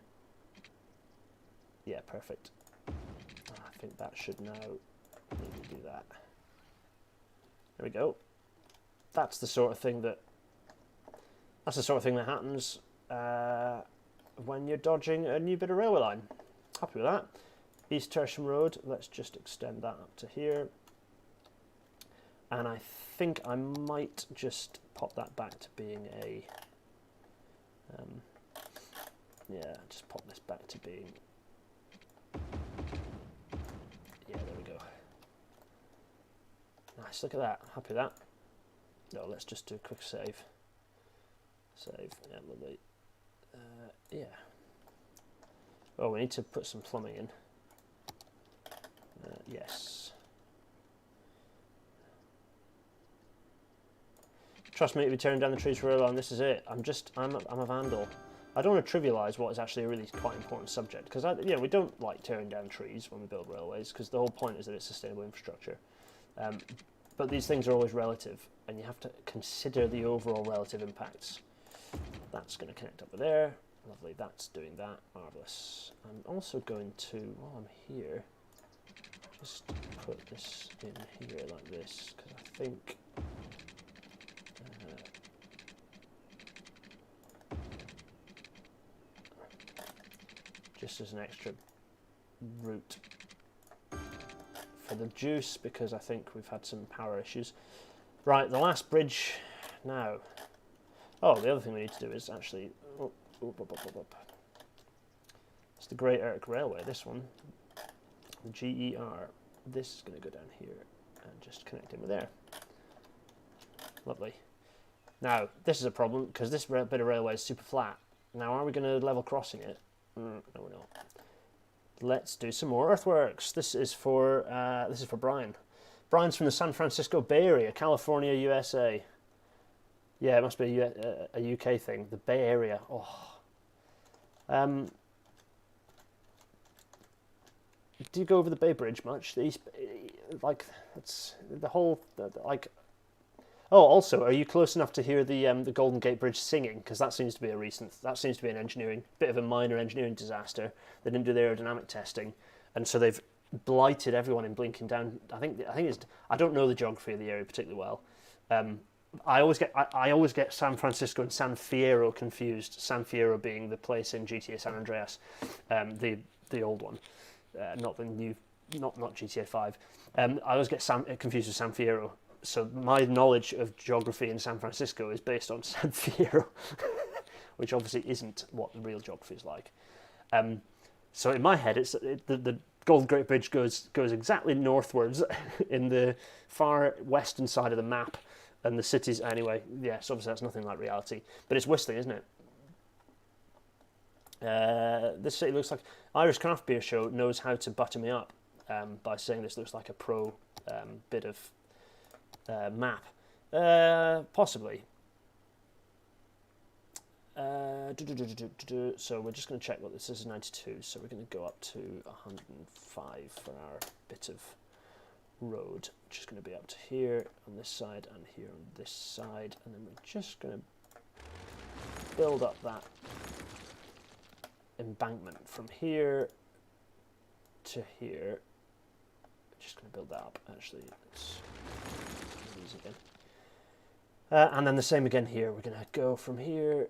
yeah, perfect. I think that should now maybe do that. There we go. That's the sort of thing that happens when you're dodging a new bit of railway line. Happy with that. East Tersham Road, let's just extend that up to here. And I think I might just pop that back to being a... yeah, just pop this back to being... Yeah, there we go. Nice, look at that. Happy with that. No, let's just do a quick save. Save, yeah, lovely. Yeah. Oh, we need to put some plumbing in. Yes. Trust me, if you turn down the trees for rail line, this is it. I'm a vandal. I don't want to trivialise what is actually a really quite important subject, because we don't like tearing down trees when we build railways, because the whole point is that it's sustainable infrastructure. But these things are always relative, and you have to consider the overall relative impacts. That's going to connect up with there. Lovely. That's doing that. Marvellous. I'm also going to, while I'm here, just put this in here like this, because I think just as an extra route for the juice, because I think we've had some power issues. Right, the last bridge now. Oh, the other thing we need to do is actually it's the Great Erk Railway, this one. The GER, this is going to go down here and just connect in with there. Lovely. Now, this is a problem because this bit of railway is super flat. Now, are we going to level crossing it? No, we're not. Let's do some more earthworks. This is for Brian. Brian's from the San Francisco Bay Area, California, USA. Yeah, it must be a UK thing. The Bay Area. Oh. Do you go over the Bay Bridge much? The East, like, it's the whole, like. Oh, also, are you close enough to hear the Golden Gate Bridge singing? Because that seems to be an engineering, bit of a minor engineering disaster. They didn't do the aerodynamic testing, and so they've blighted everyone in Blinking Down. I don't know the geography of the area particularly well. I always get San Francisco and San Fierro confused. San Fierro being the place in GTA San Andreas, the old one. Not the new, not GTA 5. I always get confused with San Fierro. So my knowledge of geography in San Francisco is based on San Fierro, which obviously isn't what the real geography is like. So in my head, the Golden Gate Bridge goes exactly northwards in the far western side of the map, and the cities anyway. Yes, obviously that's nothing like reality, but it's whistling, isn't it? This city looks like Irish Craft Beer Show knows how to butter me up by saying this looks like a pro bit of map. Possibly. So we're just going to check what this is, 92. So we're going to go up to 105 for our bit of road, which is going to be up to here on this side and here on this side, and then we're just going to build up that embankment from here to here. Just going to build that up. Actually, let's do these again, and then the same again here. We're going to go from here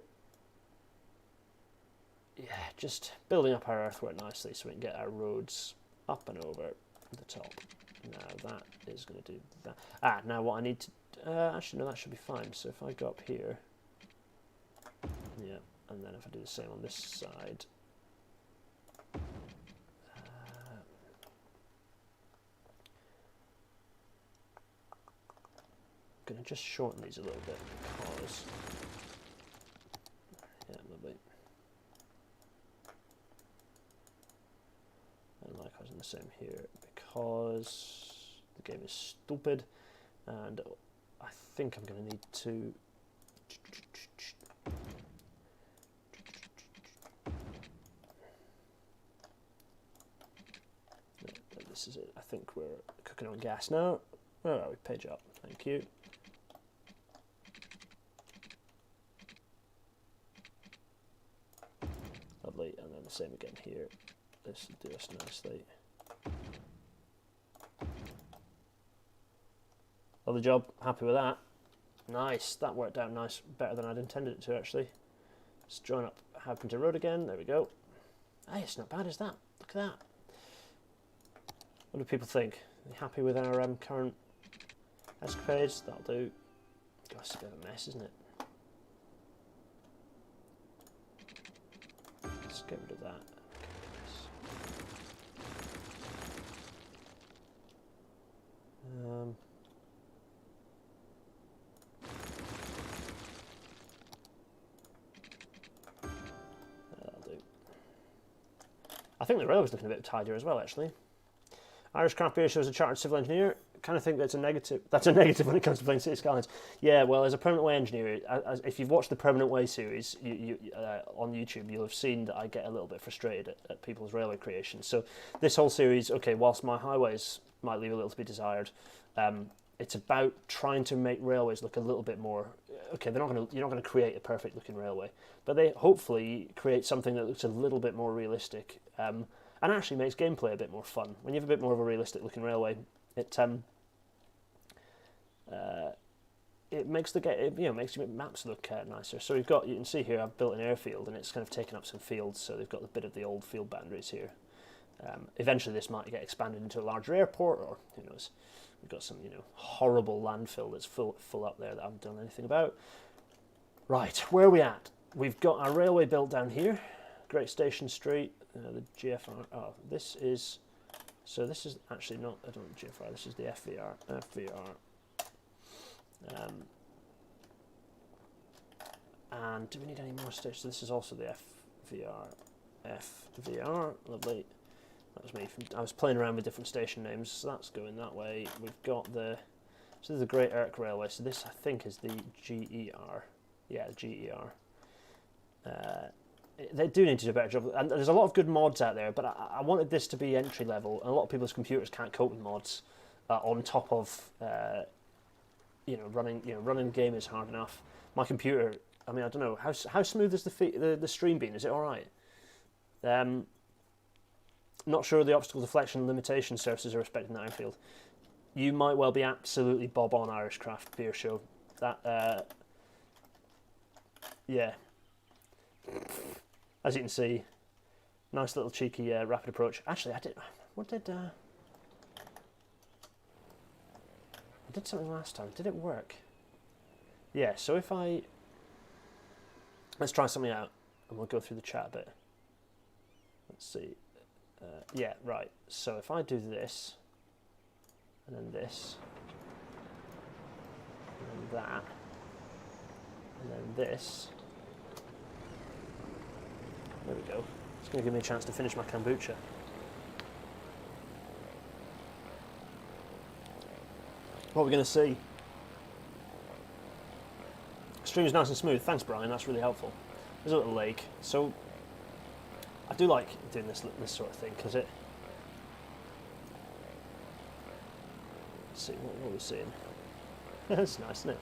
yeah, just building up our earthwork nicely so we can get our roads up and over the top. Now that is going to do that. Now what I need to... actually, no, that should be fine. So if I go up here... Yeah, and then if I do the same on this side... I'm going to just shorten these a little bit because... Yeah, lovely. And likewise in the same here, because the game is stupid, and I think I'm going to need to... No, this is it. I think we're cooking on gas now. Where are we? Page up. Thank you. Lovely, and then the same again here. This will do us nicely. Lovely job, happy with that. Nice, that worked out nice, better than I'd intended it to actually. Let's join up Harpenter Road again, there we go. Hey, it's not bad, is that? Look at that. What do people think? Are you happy with our current escapades? That'll do. Gosh, it's a bit of a mess, isn't it? Let's get rid of that. That'll do. I think the railway's looking a bit tidier as well, actually. Irish craft beer shows a chartered civil engineer. Kind of think that's a negative. That's a negative when it comes to playing City Skylines. Yeah, well, as a Permanent Way engineer, if you've watched the Permanent Way series on YouTube, you'll have seen that I get a little bit frustrated at people's railway creations. So this whole series, okay, whilst my highways might leave a little to be desired, it's about trying to make railways look a little bit more. Okay, you're not going to create a perfect looking railway, but they hopefully create something that looks a little bit more realistic. And actually makes gameplay a bit more fun. When you have a bit more of a realistic looking railway, it makes makes your maps look nicer. So you can see here I've built an airfield and it's kind of taken up some fields, so they've got a bit of the old field boundaries here. Eventually this might get expanded into a larger airport, or who knows. We've got some horrible landfill that's full up there that I haven't done anything about. Right, where are we at? We've got our railway built down here, Great Station Street. The GFR. Oh, this is actually not. I don't GFR. This is the FVR. And do we need any more stations? This is also the FVR. Lovely. That was me. I was playing around with different station names. So that's going that way. We've got so this is the Great Erk Railway. So this I think is the GER. Yeah, the GER. They do need to do a better job, and there's a lot of good mods out there, but I wanted this to be entry level, and a lot of people's computers can't cope with mods on top of running the game is hard enough. My computer, I mean, I don't know how smooth is the stream been? Is it all right? Not sure the obstacle deflection limitation services are respecting that airfield. You might well be absolutely bob on, Irish Craft Beer Show. That yeah. As you can see, nice little cheeky rapid approach. Actually, I did something last time. Did it work? Yeah, so if let's try something out, and we'll go through the chat a bit. Let's see. Yeah, right. So if I do this, and then this, and then that, and then this. There we go. It's going to give me a chance to finish my kombucha. What are we going to see? Stream's nice and smooth. Thanks, Brian. That's really helpful. There's a little lake. So I do like doing this sort of thing because it. Let's see what are we seeing. That's nice, isn't it?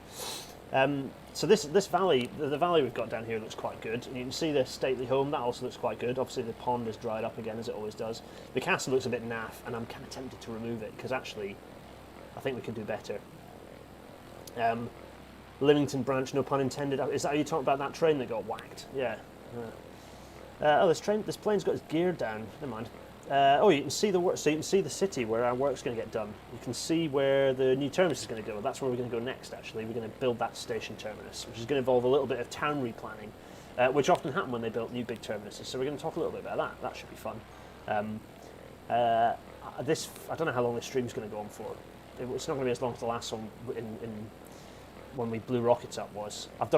So this valley, the valley we've got down here looks quite good. And you can see the stately home, that also looks quite good. Obviously the pond is dried up again, as it always does. The castle looks a bit naff, and I'm kind of tempted to remove it, because actually I think we can do better. Lymington branch, no pun intended. Is that how you talk about that train that got whacked? Yeah. This plane's got its gear down. Never mind. You can see the work. So you can see the city where our work's going to get done. You can see where the new terminus is going to go. That's where we're going to go next. Actually, we're going to build that station terminus, which is going to involve a little bit of town replanning, which often happen when they build new big terminuses. So we're going to talk a little bit about that. That should be fun. I don't know how long this stream's going to go on for. It's not going to be as long as the last one when we blew rockets up was. I've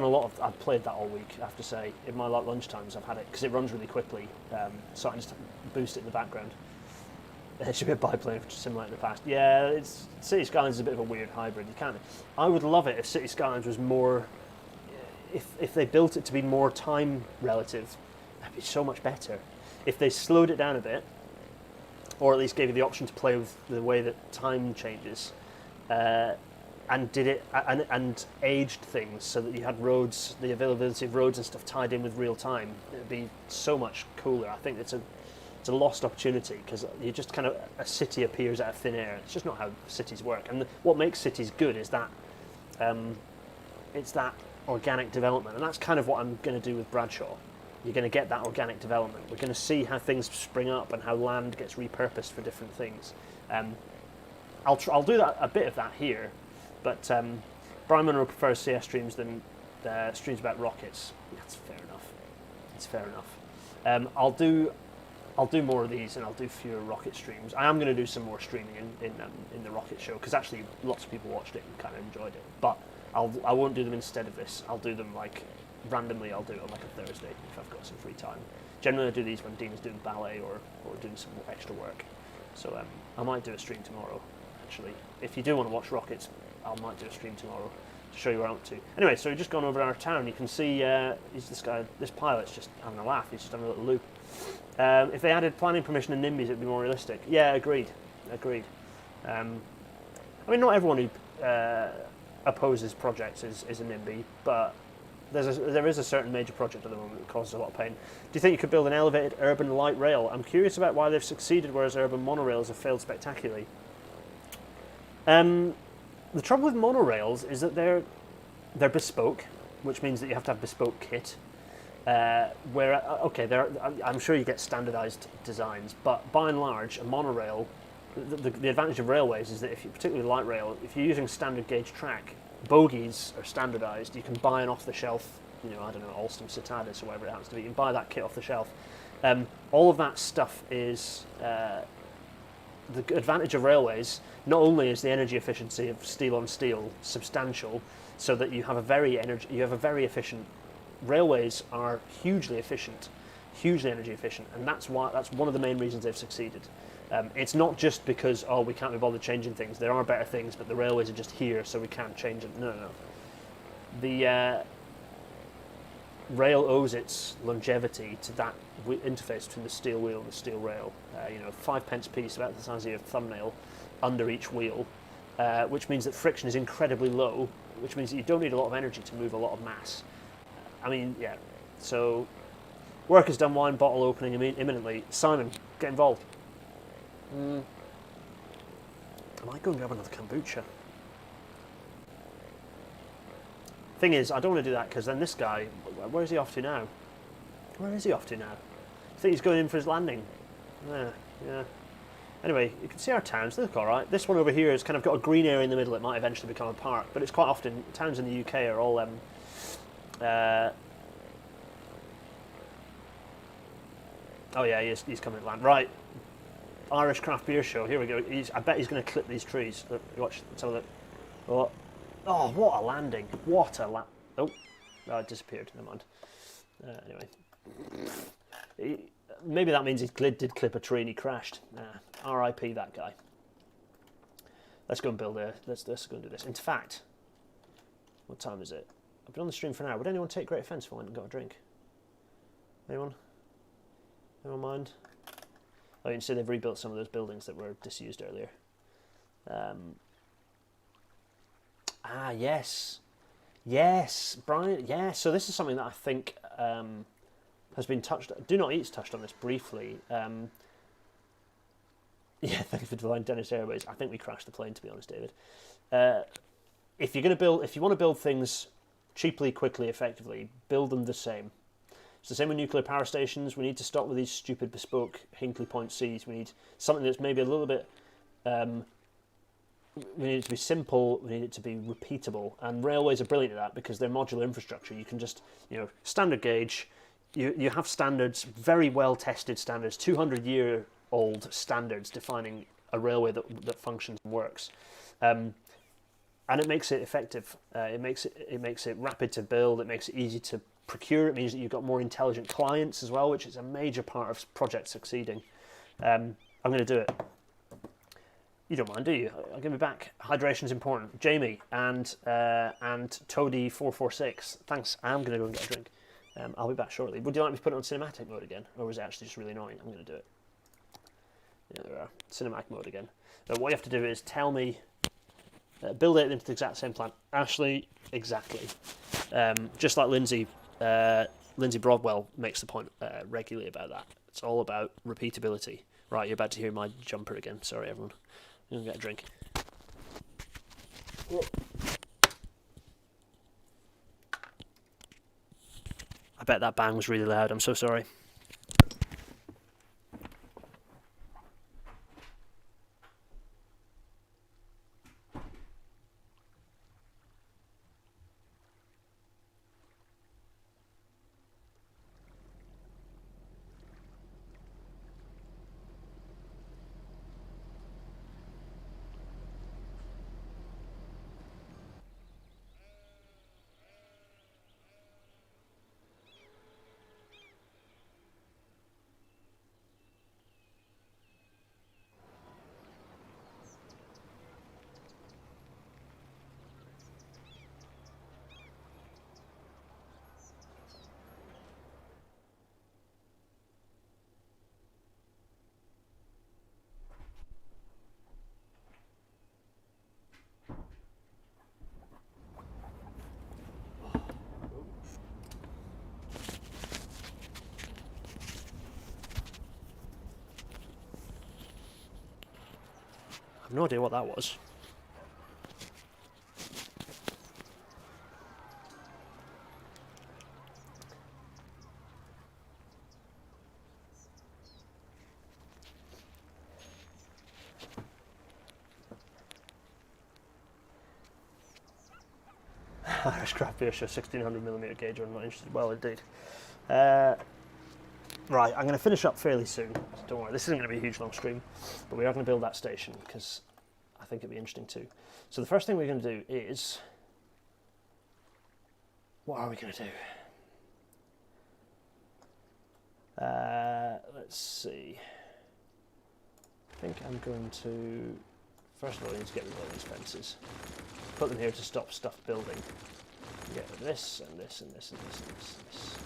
played that all week, I have to say. In my lunchtimes I've had it, because it runs really quickly, so I can just boost it in the background. It should be a biplane, which is similar in the past. Yeah, City Skylines is a bit of a weird hybrid. I would love it if City Skylines was more, if they built it to be more time relative, that'd be so much better. If they slowed it down a bit, or at least gave you the option to play with the way that time changes, and did it and aged things so that you had roads, the availability of roads and stuff tied in with real time. It'd be so much cooler. I think it's a lost opportunity, because you just kind of, a city appears out of thin air. It's just not how cities work. And what makes cities good is that it's that organic development, and that's kind of what I'm going to do with Bradshaw. You're going to get that organic development. We're going to see how things spring up and how land gets repurposed for different things. I'll do a bit of that here, but Brian Munro prefers CS streams than streams about rockets. That's fair enough. It's fair enough. I'll do more of these, and I'll do fewer rocket streams. I am going to do some more streaming in the rocket show, because actually lots of people watched it and kind of enjoyed it. But I won't do them instead of this. I'll do them like randomly. I'll do it on like a Thursday if I've got some free time. Generally I do these when Dean is doing ballet or doing some extra work. So I might do a stream tomorrow, actually. If you do want to watch rockets, I might do a stream tomorrow to show you where I'm up to. Anyway, so we've just gone over our town. You can see this pilot's just having a laugh. He's just having a little loop. If they added planning permission and NIMBYs, it'd be more realistic. Yeah, agreed. I mean, not everyone who opposes projects is a NIMBY, but there is a certain major project at the moment that causes a lot of pain. Do you think you could build an elevated urban light rail? I'm curious about why they've succeeded, whereas urban monorails have failed spectacularly. The trouble with monorails is that they're bespoke, which means that you have to have bespoke kit. I'm sure you get standardised designs, but by and large, a monorail, the advantage of railways is that particularly light rail, if you're using standard gauge track, bogies are standardised. You can buy an off-the-shelf, Alstom Citadis or whatever it happens to be. You can buy that kit off the shelf. All of that stuff is the advantage of railways. Not only is the energy efficiency of steel on steel substantial, so that you have a very efficient. Railways are hugely energy efficient, and that's one of the main reasons they've succeeded. It's not just because we can't be bothered changing things. There are better things, but the railways are just here, so we can't change it. No. The rail owes its longevity to that interface between the steel wheel and the steel rail. 5 pence piece, about the size of your thumbnail, under each wheel, which means that friction is incredibly low, which means that you don't need a lot of energy to move a lot of mass. So work is done. Wine bottle opening imminently. Simon, get involved. I might go and grab another kombucha. Thing is, I don't want to do that, because then this guy, where is he off to now? I think he's going in for his landing. Yeah. Anyway, you can see our towns. They look alright. This one over here has kind of got a green area in the middle. It might eventually become a park, but it's quite often, towns in the UK are all he's coming to land. Right. Irish craft beer show. Here we go. I bet he's going to clip these trees. Look, watch. Let's have a look. Oh, what a landing! It disappeared. Never mind. Anyway, maybe that means he did clip a tree and he crashed. R.I.P. that guy. Let's go and build let's go and do this. In fact, what time is it? I've been on the stream for an hour. Would anyone take great offence if I went and got a drink? Anyone? Anyone mind? Oh, you can see they've rebuilt some of those buildings that were disused earlier. Yes, Brian. Yeah, so this is something that I think has been touched. Do Not Eat's touched on this briefly. Thank you for divine Dennis Airways. I think we crashed the plane, to be honest, David. If you want to build things cheaply, quickly, effectively, build them the same. It's the same with nuclear power stations. We need to stop with these stupid bespoke Hinkley Point Cs. We need something that's maybe a little bit... we need it to be simple, we need it to be repeatable, and railways are brilliant at that because they're modular infrastructure. You can just, standard gauge, you have standards, very well tested standards, 200-year-old standards defining a railway that functions and works, and it makes it effective. It makes it rapid to build. It makes it easy to procure. It means that you've got more intelligent clients as well, which is a major part of projects succeeding. I'm going to do it. You don't mind, do you? I'll give it back. Hydration's important. Jamie and Toady446, thanks. I'm going to go and get a drink. I'll be back shortly. Would you like me to put it on cinematic mode again? Or is it actually just really annoying? I'm going to do it. Yeah, there we are. Cinematic mode again. What you have to do is tell me, build it into the exact same plan. Ashley, exactly. Just like Lindsay Broadwell makes the point regularly about that. It's all about repeatability. Right, you're about to hear my jumper again. Sorry, everyone. I'm going to get a drink. I bet that bang was really loud. I'm so sorry. I have no idea what that was. Irish craft beer show 1600mm gauge. I'm not interested. Well, indeed. Right, I'm going to finish up fairly soon. So don't worry, this isn't going to be a huge long stream, but we are going to build that station because I think it'd be interesting too. So the first thing we're going to do is, what are we going to do? Let's see. I think I'm going to, first of all, I need to get rid of all these fences. Put them here to stop stuff building. Get rid of this and this and this and this and this and this.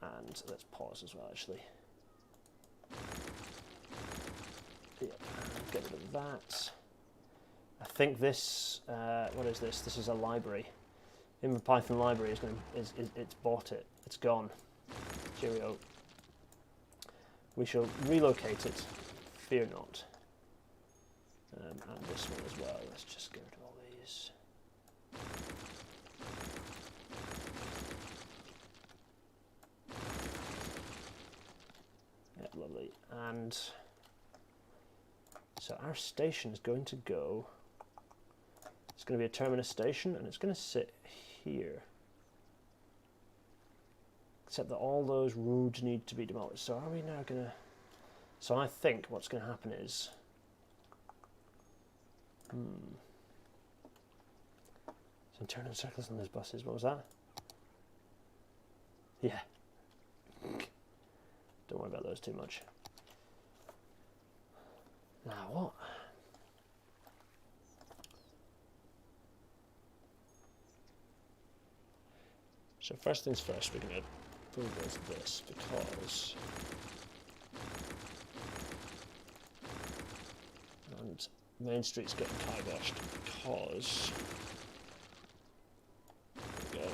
And let's pause as well, actually. Yep, get rid of that. I think this, what is this? This is a library. In the Python library it's bought it. It's gone. Cheerio. We shall relocate it. Fear not. And this one as well. Let's just get rid of all these. Yeah, lovely. And so our station is going to go. It's going to be a terminus station, and it's going to sit here. Except that all those roads need to be demolished. So are we now going to... So I think what's going to happen is... So I'm turning circles on those buses. What was that? Yeah. Don't worry about those too much. Now what? So first things first, we're going to bulldoze this because... And Main Street's getting kiboshed because... There we go.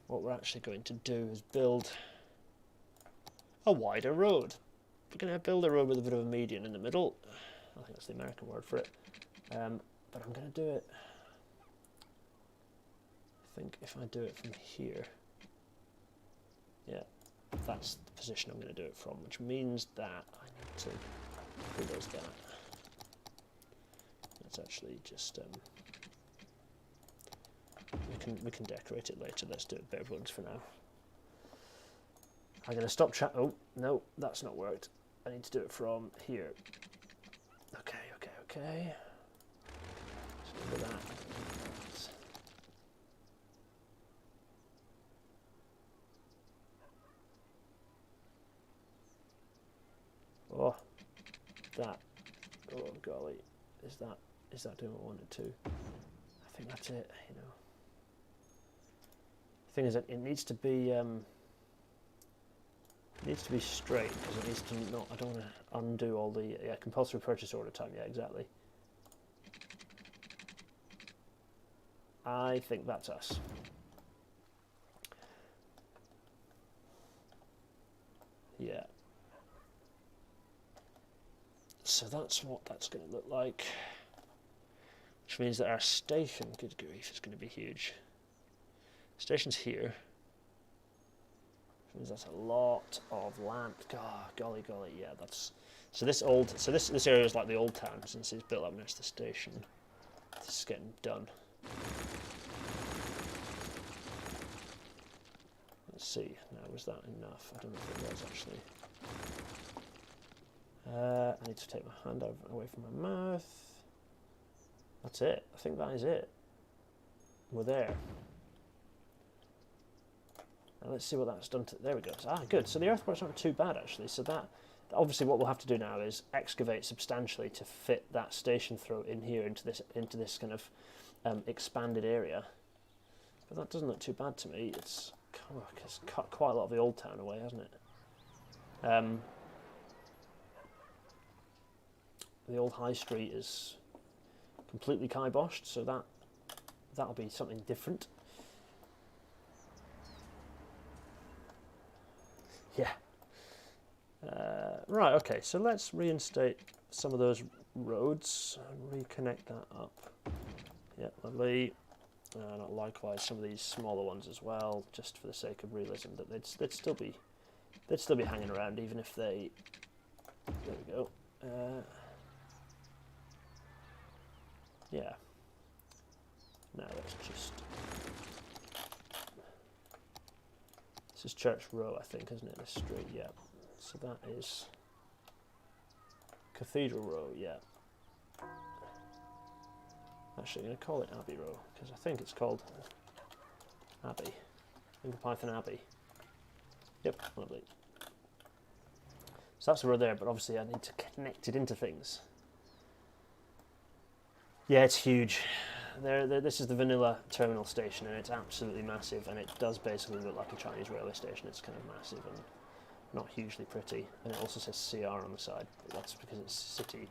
What we're actually going to do is build a wider road. We're going to build a road with a bit of a median in the middle. I think that's the American word for it. But I'm going to do it think if I do it from here, yeah, that's the position I'm going to do it from, which means that I need to bulldoze that. Let's actually just we can decorate it later. Let's do it bare bones for now. I'm going to stop chat. Oh no, that's not worked. I need to do it from here. Okay. So do that. Oh, that. Oh golly, is that doing what I wanted to? I think that's it. You know, the thing is that it needs to be straight because it needs to not. I don't want to undo all the compulsory purchase order time. Yeah, exactly. I think that's us. Yeah. So that's what that's going to look like. Which means that our station, good grief, is going to be huge. Station's here. Which means that's a lot of land. God, golly, yeah, that's... So this area is like the old town since it's built up next to the station. This is getting done. Let's see. Now, was that enough? I don't know if it was actually. I need to take my hand away from my mouth. That's it. I think that is it. We're there. Now let's see what that's done to... There we go. Ah, good. So the earthworks aren't too bad, actually. So that... Obviously, what we'll have to do now is excavate substantially to fit that station through in here into this kind of expanded area. But that doesn't look too bad to me. It's cut quite a lot of the old town away, hasn't it? The old high street is completely kiboshed, so that'll be something different. Yeah. Right, okay, so let's reinstate some of those roads and reconnect that up. Yeah, lovely. Likewise, some of these smaller ones as well, just for the sake of realism that they'd still be hanging around, even if they... There we go. Yeah. Now let's just... This is Church Row, I think, isn't it? This street, yeah. So that is Cathedral Row, yeah. Actually, I'm going to call it Abbey Row, because I think it's called Abbey. Python Abbey. Yep, lovely. So that's the road there, but obviously I need to connect it into things. Yeah, it's huge. This is the vanilla terminal station, and it's absolutely massive, and it does basically look like a Chinese railway station. It's kind of massive and not hugely pretty, and it also says CR on the side. That's because it's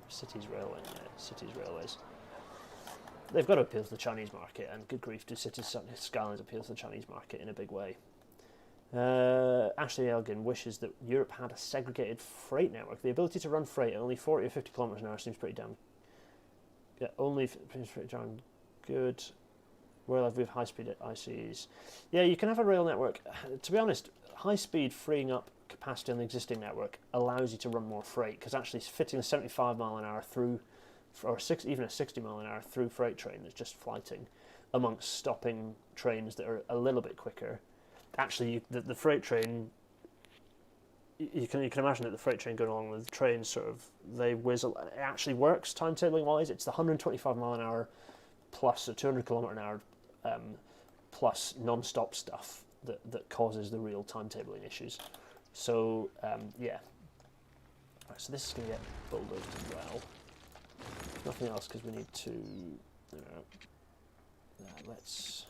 Cities Railway. Yeah, Cities Railways. They've got to appeal to the Chinese market, and good grief, do Cities Skylines appeal to the Chinese market in a big way. Ashley Elgin wishes that Europe had a segregated freight network. The ability to run freight at only 40 or 50 kilometers an hour seems pretty damn... Yeah, only pretty darn good. Where we have high-speed ICs. Yeah, you can have a rail network. To be honest, high-speed freeing up capacity on the existing network allows you to run more freight, because actually fitting a 75 mile an hour through, or even a 60 mile an hour through freight train that's just flighting, amongst stopping trains that are a little bit quicker. Actually, the freight train, you can imagine that the freight train going along with the trains sort of, they whiz, it actually works timetabling wise. It's the 125 mile an hour plus a 200 kilometer an hour plus non-stop stuff that causes the real timetabling issues. So yeah, right, so this is going to get bulldozed as well. Nothing else because we need to, let's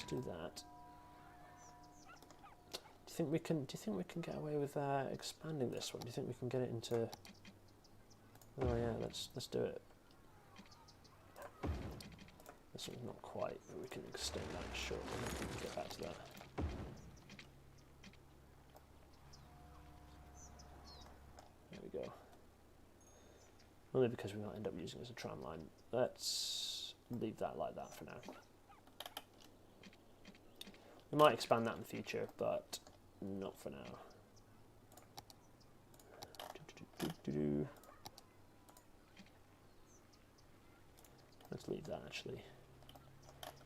do that. Do you think we can get away with expanding this one? Do you think we can get it into... Oh yeah, let's do it. This one's not quite, but we can extend that shortly. We can get back to that. There we go. Only because we might end up using it as a tram line. Let's leave that like that for now. We might expand that in the future, but not for now. Let's leave that actually.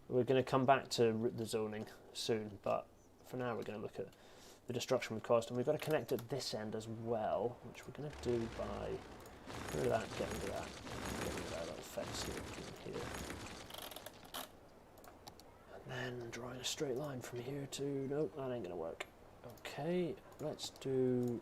We're going to come back to the zoning soon, but for now we're going to look at the destruction we've caused, and we've got to connect at this end as well, which we're going to do by get rid of that, get rid of that, get rid of that little fence here. And then drawing a straight line from here to, nope, that ain't going to work. Okay, let's do.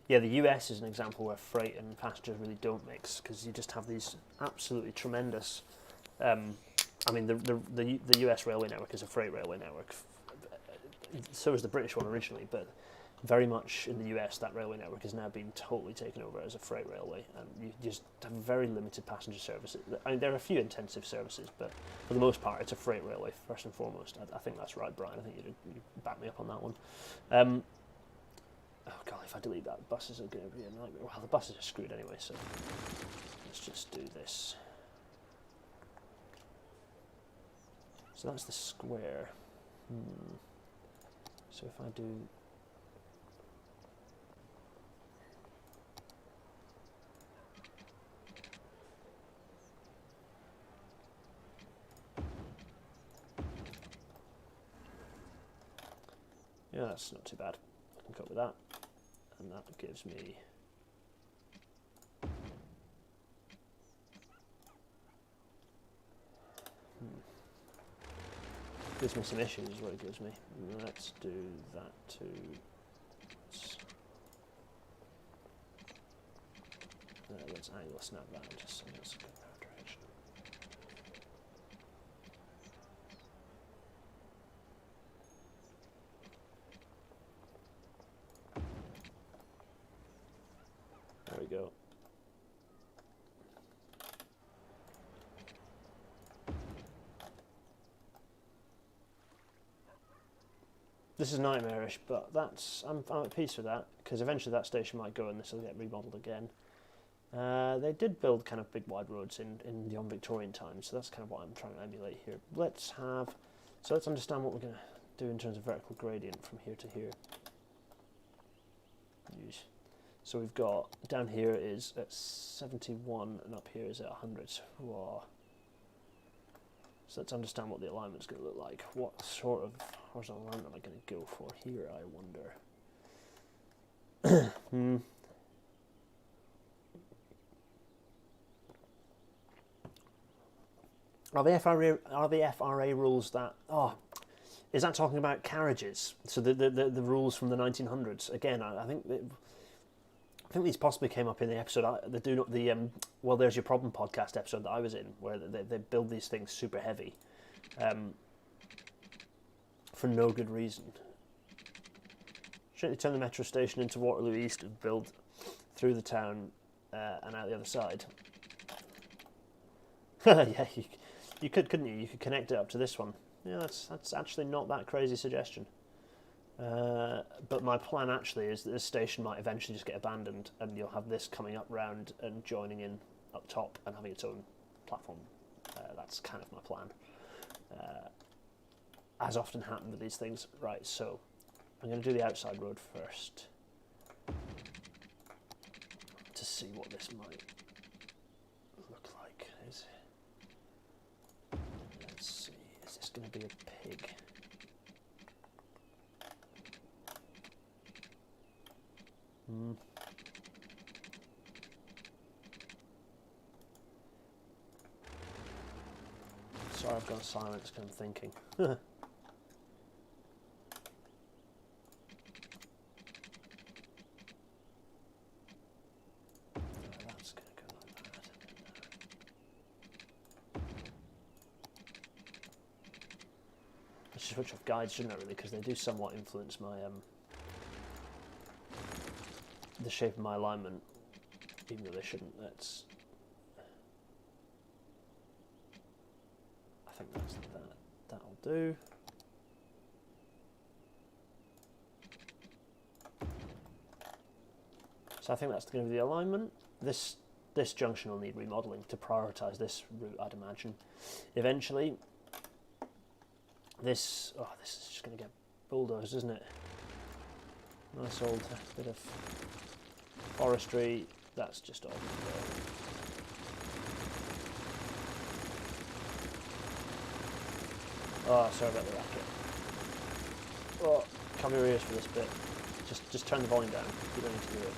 Yeah, the US is an example where freight and passengers really don't mix, because you just have these absolutely tremendous. I mean, the US railway network is a freight railway network. So is the British one originally, but very much in the US, that railway network has now been totally taken over as a freight railway, and you just have very limited passenger services. I mean, there are a few intensive services, but for the most part, it's a freight railway first and foremost. I think that's right, Brian. I think you back me up on that one. Oh god, if I delete that, buses are going to be a nightmare. Well, the buses are screwed anyway, so let's just do this. So that's the square. So if I do... Yeah, that's not too bad. I can cope with that. And that gives me... Gives me some issues is what it gives me. Let's do that too. Let's angle snap that just so that's a good direction. There we go. This is nightmarish, but I'm at peace with that, because eventually that station might go and this will get remodeled again. They did build kind of big wide roads in the Victorian times, so that's kind of what I'm trying to emulate here. Let's understand what we're going to do in terms of vertical gradient from here to here. So we've got, down here is at 71 and up here is at 100. Whoa. So let's understand what the alignment's going to look like. What sort of horizontal alignment am I going to go for here, I wonder? Are the FRA rules that... Oh, is that talking about carriages? So the rules from the 1900s? Again, I think these possibly came up in the episode, Well, There's Your Problem podcast episode that I was in, where they build these things super heavy for no good reason. Shouldn't they turn the metro station into Waterloo East and build through the town and out the other side? Yeah, you could, couldn't you? You could connect it up to this one. Yeah, that's actually not that crazy suggestion. But my plan actually is that this station might eventually just get abandoned, and you'll have this coming up round and joining in up top and having its own platform. That's kind of my plan. As often happens with these things. Right, so I'm going to do the outside road first to see what this might look like. Let's see, is this going to be a pig? Sorry, I've gone silent because I'm thinking. That's going to go like that. should switch off guides, shouldn't I, really? Because they do somewhat influence my the shape of my alignment, even though they shouldn't. I think that's that'll do. So I think that's going to be the alignment. This junction will need remodeling to prioritise this route, I'd imagine. Eventually, this is just going to get bulldozed, isn't it? Nice old bit of forestry. That's just all. Oh, sorry about the racket. Oh, cover your ears for this bit. Just turn the volume down. You don't need to do it.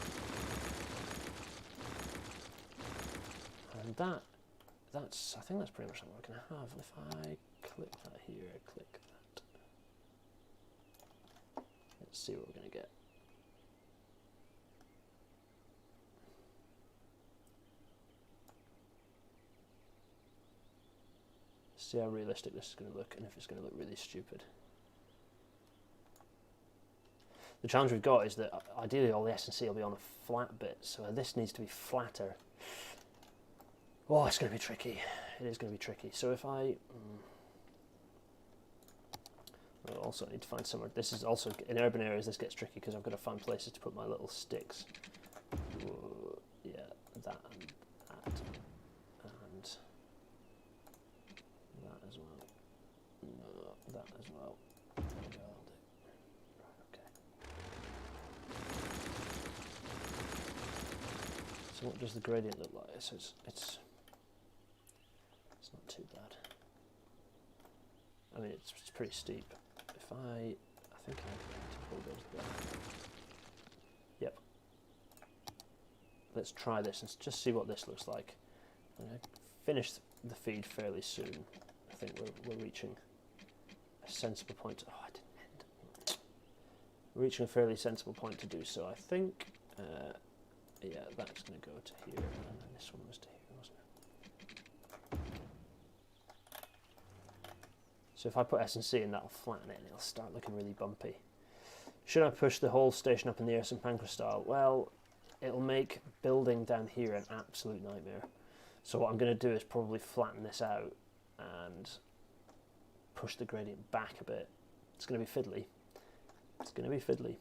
And that's. I think that's pretty much what we're going to have. If I click that here, click that. Let's see what we're going to get. See how realistic this is going to look, and if it's going to look really stupid. The challenge we've got is that ideally all the S&C will be on a flat bit, so this needs to be flatter. Oh, it's going to be tricky. It is going to be tricky. So if I... I'll also need to find somewhere... This is also... In urban areas this gets tricky because I've got to find places to put my little sticks. Yeah, that and that. And that as well. No, that as well. There we go, I'll do. Right, okay. So what does the gradient look like? So it's not too bad. I mean, it's pretty steep. If I think I need to bulldoze that. Yep. Let's try this and just see what this looks like. I'm going to finish the feed fairly soon. I think we're reaching a sensible point. Oh, I didn't end. We're reaching a fairly sensible point to do so. I think, yeah, that's going to go to here, and then this one was to here, wasn't it? So if I put S&C in, that'll flatten it and it'll start looking really bumpy. Should I push the whole station up in the air St Pancras style? Well, it'll make building down here an absolute nightmare. So what I'm going to do is probably flatten this out and push the gradient back a bit. It's going to be fiddly. It's going to be fiddly.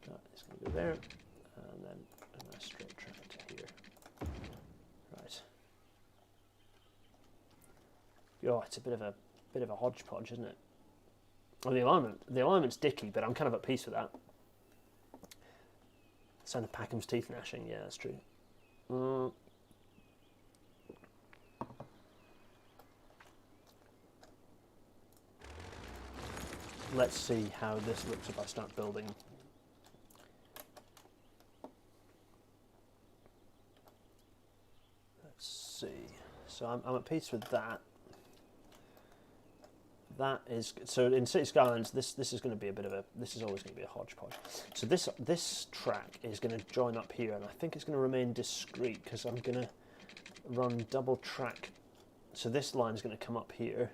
That is going to go there, and then a nice straight track to here. Right. Oh, it's a bit of a hodgepodge, isn't it? Well, the alignment's dicky, but I'm kind of at peace with that. Sound of Packham's teeth gnashing. Yeah, that's true. Let's see how this looks if I start building. Let's see. So I'm at peace with that. That is so in City Skylines. This is going to be a bit of a. This is always going to be a hodgepodge. So this track is going to join up here, and I think it's going to remain discrete because I'm going to run double track. So this line is going to come up here,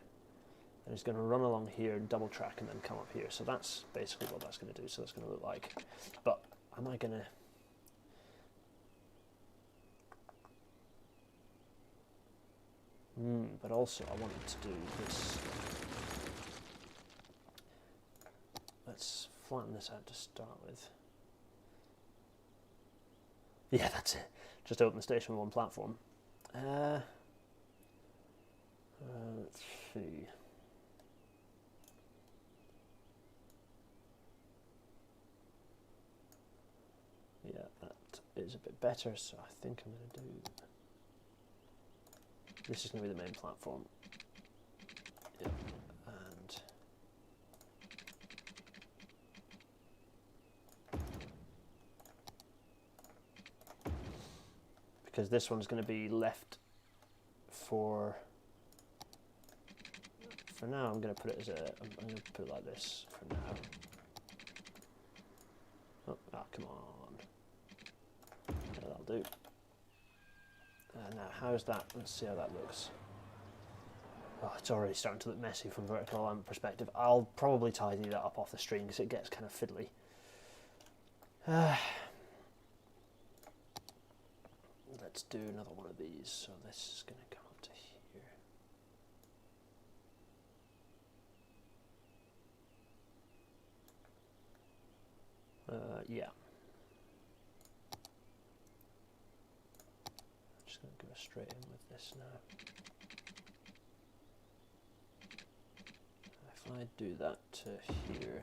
and it's going to run along here and double track, and then come up here. So that's basically what that's going to do. So that's going to look like. But am I going to? But also I wanted to do this. Let's flatten this out to start with. Yeah, that's it. Just open the station with one platform. Let's see. Yeah, that is a bit better, so I think I'm going to do... This is going to be the main platform. Yep, and... Because this one's going to be left for now. I'm going to put it as a. I'm going to put it like this for now. Oh, come on. Yeah, that'll do. Now, how's that? Let's see how that looks. Oh, it's already starting to look messy from vertical perspective. I'll probably tidy that up off the stream because it gets kind of fiddly. Let's do another one of these. So this is going to come up to here. Yeah. I'm just going to go straight in with this now. If I do that to here.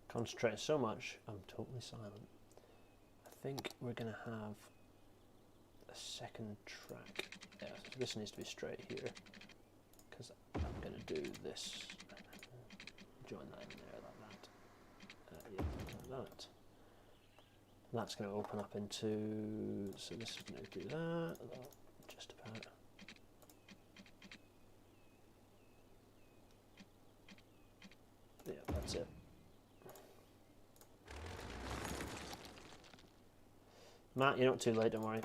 Concentrating so much, I'm totally silent. I think we're going to have a second track. Yeah, so this needs to be straight here because I'm going to do this. Join that in there like that. Yeah, like that. And that's going to open up into. So this is going to do that. Just about. Yeah, that's it. Matt, you're not too late, don't worry.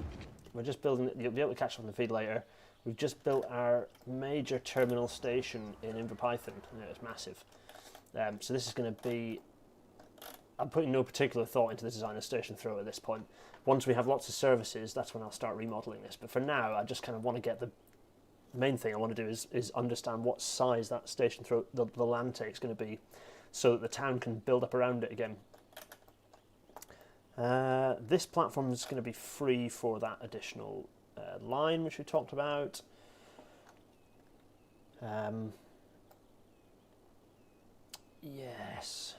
We're just building, you'll be able to catch up on the feed later. We've just built our major terminal station in InverPython. It's massive. So this is going to be, I'm putting no particular thought into the design of station throw at this point. Once we have lots of services, that's when I'll start remodeling this. But for now, I just kind of want to get the main thing I want to do is understand what size that station throw, the land take is going to be, so that the town can build up around it again. This platform is going to be free for that additional line which we talked about. Yes.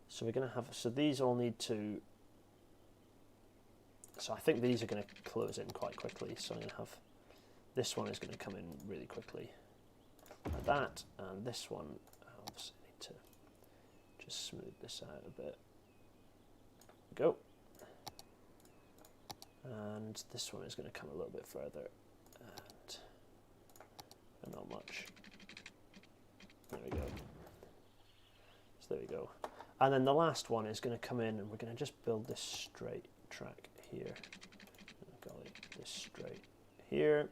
So we're going to have, so these all need to, so I think these are going to close in quite quickly. So I'm going to have, this one is going to come in really quickly like that, and this one, I obviously need to just smooth this out a bit. Go. And this one is going to come a little bit further, and not much. There we go. So there we go. And then the last one is going to come in, and we're going to just build this straight track here. Golly, this straight here.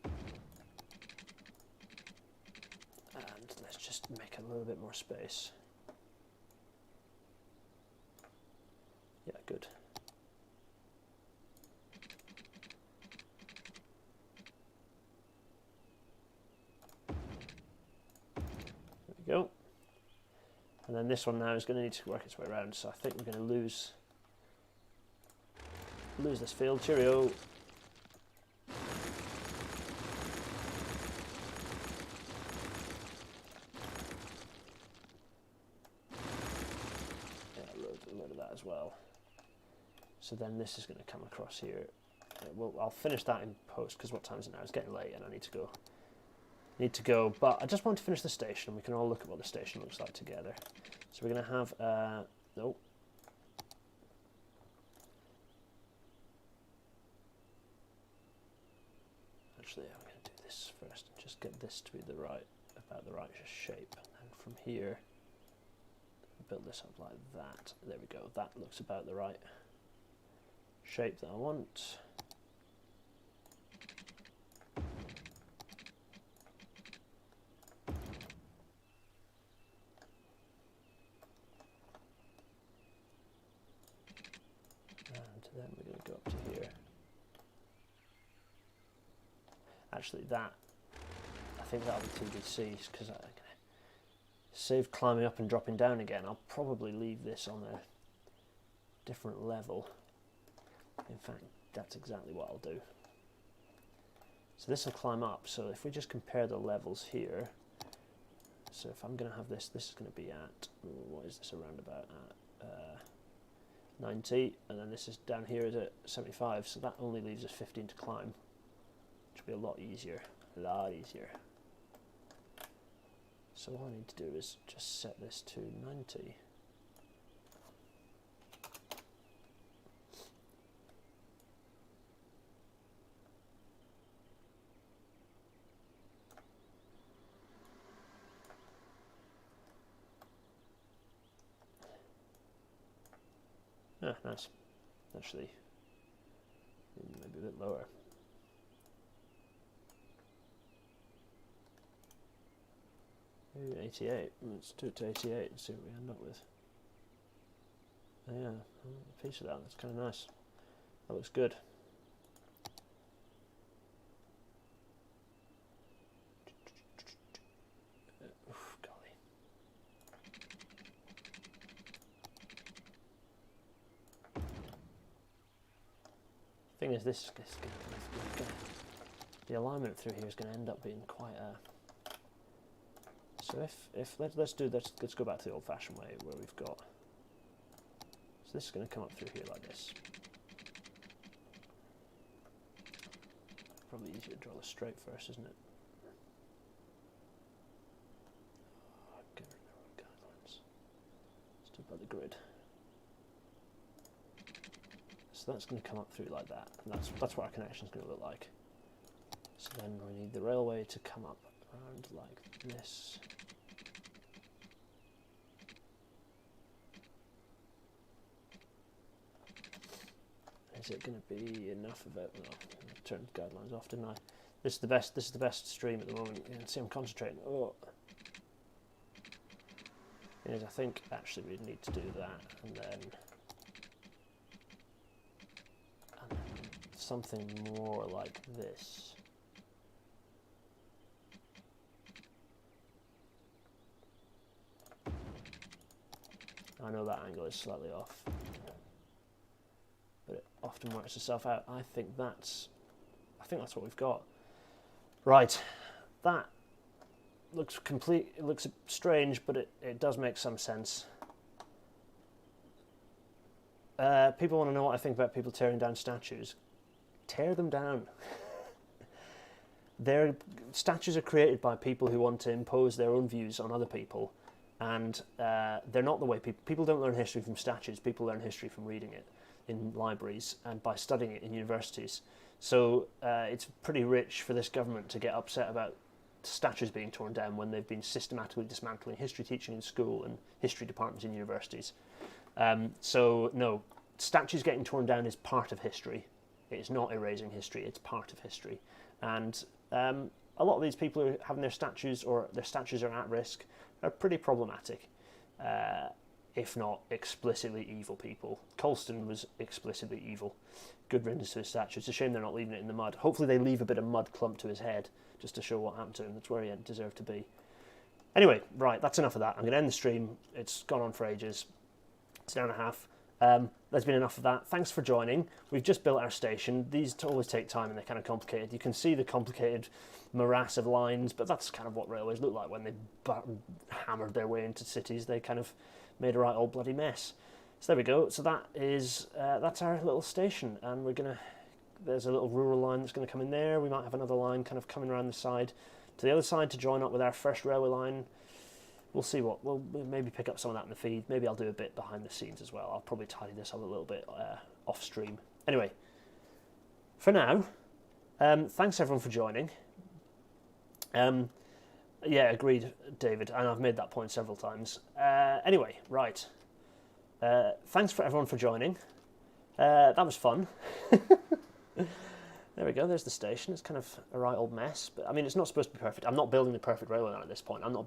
And let's just make a little bit more space. Yeah, good. There we go. And then this one now is going to need to work its way around, so I think we're going to lose this field. Cheerio. Yeah, a load of that as well. So then this is going to come across here. Well, I'll finish that in post because what time is it now? It's getting late and I need to go. But I just want to finish the station and we can all look at what the station looks like together. So we're going to have, no. Actually, I'm going to do this first and just get this to be about the right shape. And then from here, build this up like that. There we go. That looks about the right shape that I want. And then we're going to go up to here. Actually, that, I think that'll be TBC because I'm going to save climbing up and dropping down again. I'll probably leave this on a different level. In fact, that's exactly what I'll do. So this will climb up. So if we just compare the levels here, so if I'm going to have this, this is going to be at, what is this around about at 90, and then this is down here is at 75, so that only leaves us 15 to climb. which will be a lot easier, a lot easier. So all I need to do is just set this to 90. Ah, nice. Actually, maybe a bit lower. Maybe 88. Let's do it to 88 and see what we end up with. Oh, yeah, a piece of that. That's kind of nice. That looks good. Oof, golly. Thing is, the alignment through here is going to end up being quite a. So let's go back to the old-fashioned way where we've got. So this is going to come up through here like this. Probably easier to draw this straight first, isn't it? Oh, get rid of the guidelines. Let's do it by the grid. So that's going to come up through like that, and that's what our connection is going to look like. So then we need the railway to come up around like this. Is it going to be enough of it? Well, I turned guidelines off, didn't I? This is the best stream at the moment. You can see I'm concentrating. Oh, I think actually we need to do that, and then something more like this. I know that angle is slightly off, but it often works itself out. I think that's what we've got. Right, that looks complete. It looks strange, but it does make some sense. People want to know what I think about people tearing down statues. Tear them down. Their statues are created by people who want to impose their own views on other people, and they're not the way people don't learn history from statues. People learn history from reading it in libraries and by studying it in universities. So it's pretty rich for this government to get upset about statues being torn down when they've been systematically dismantling history teaching in school and history departments in universities. So no, statues getting torn down is part of history. It's not erasing history, it's part of history. And a lot of these people who are having their statues or their statues are at risk are pretty problematic, if not explicitly evil people. Colston was explicitly evil. Good riddance to his statue. It's a shame they're not leaving it in the mud. Hopefully they leave a bit of mud clumped to his head just to show what happened to him. That's where he deserved to be. Anyway, right, that's enough of that. I'm going to end the stream. It's gone on for ages. It's an hour and a half. There's been enough of that. Thanks for joining. We've just built our station. These always take time and they're kind of complicated. You can see the complicated morass of lines, but that's kind of what railways look like when they hammered their way into cities. They kind of made a right old bloody mess. So there we go. So that is that's our little station, and there's a little rural line that's going to come in there. We might have another line kind of coming around the side to the other side to join up with our first railway line. We'll see we'll maybe pick up some of that in the feed. Maybe I'll do a bit behind the scenes as well. I'll probably tidy this up a little bit off stream. Anyway, for now, thanks everyone for joining. Yeah, agreed, David, and I've made that point several times. Anyway, right. Thanks for everyone for joining. That was fun. There we go, there's the station. It's kind of a right old mess, but I mean, it's not supposed to be perfect. I'm not building the perfect railway line at this point. We're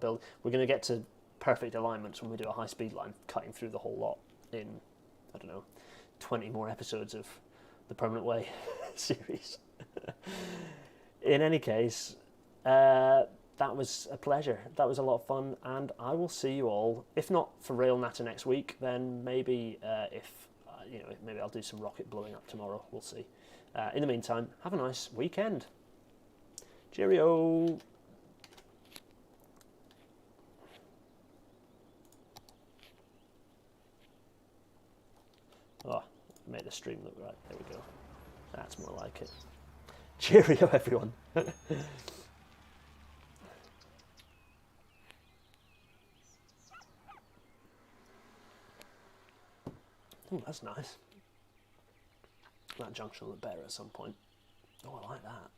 going to get to perfect alignments when we do a high-speed line, cutting through the whole lot in, I don't know, 20 more episodes of the Permanent Way series. In any case, that was a pleasure. That was a lot of fun, and I will see you all, if not for Rail Natter next week, then maybe maybe I'll do some rocket blowing up tomorrow. We'll see. In the meantime, have a nice weekend. Cheerio. Oh, made the stream look right. There we go. That's more like it. Cheerio, everyone. Oh, that's nice. That junction will look better at some point. Oh, I like that.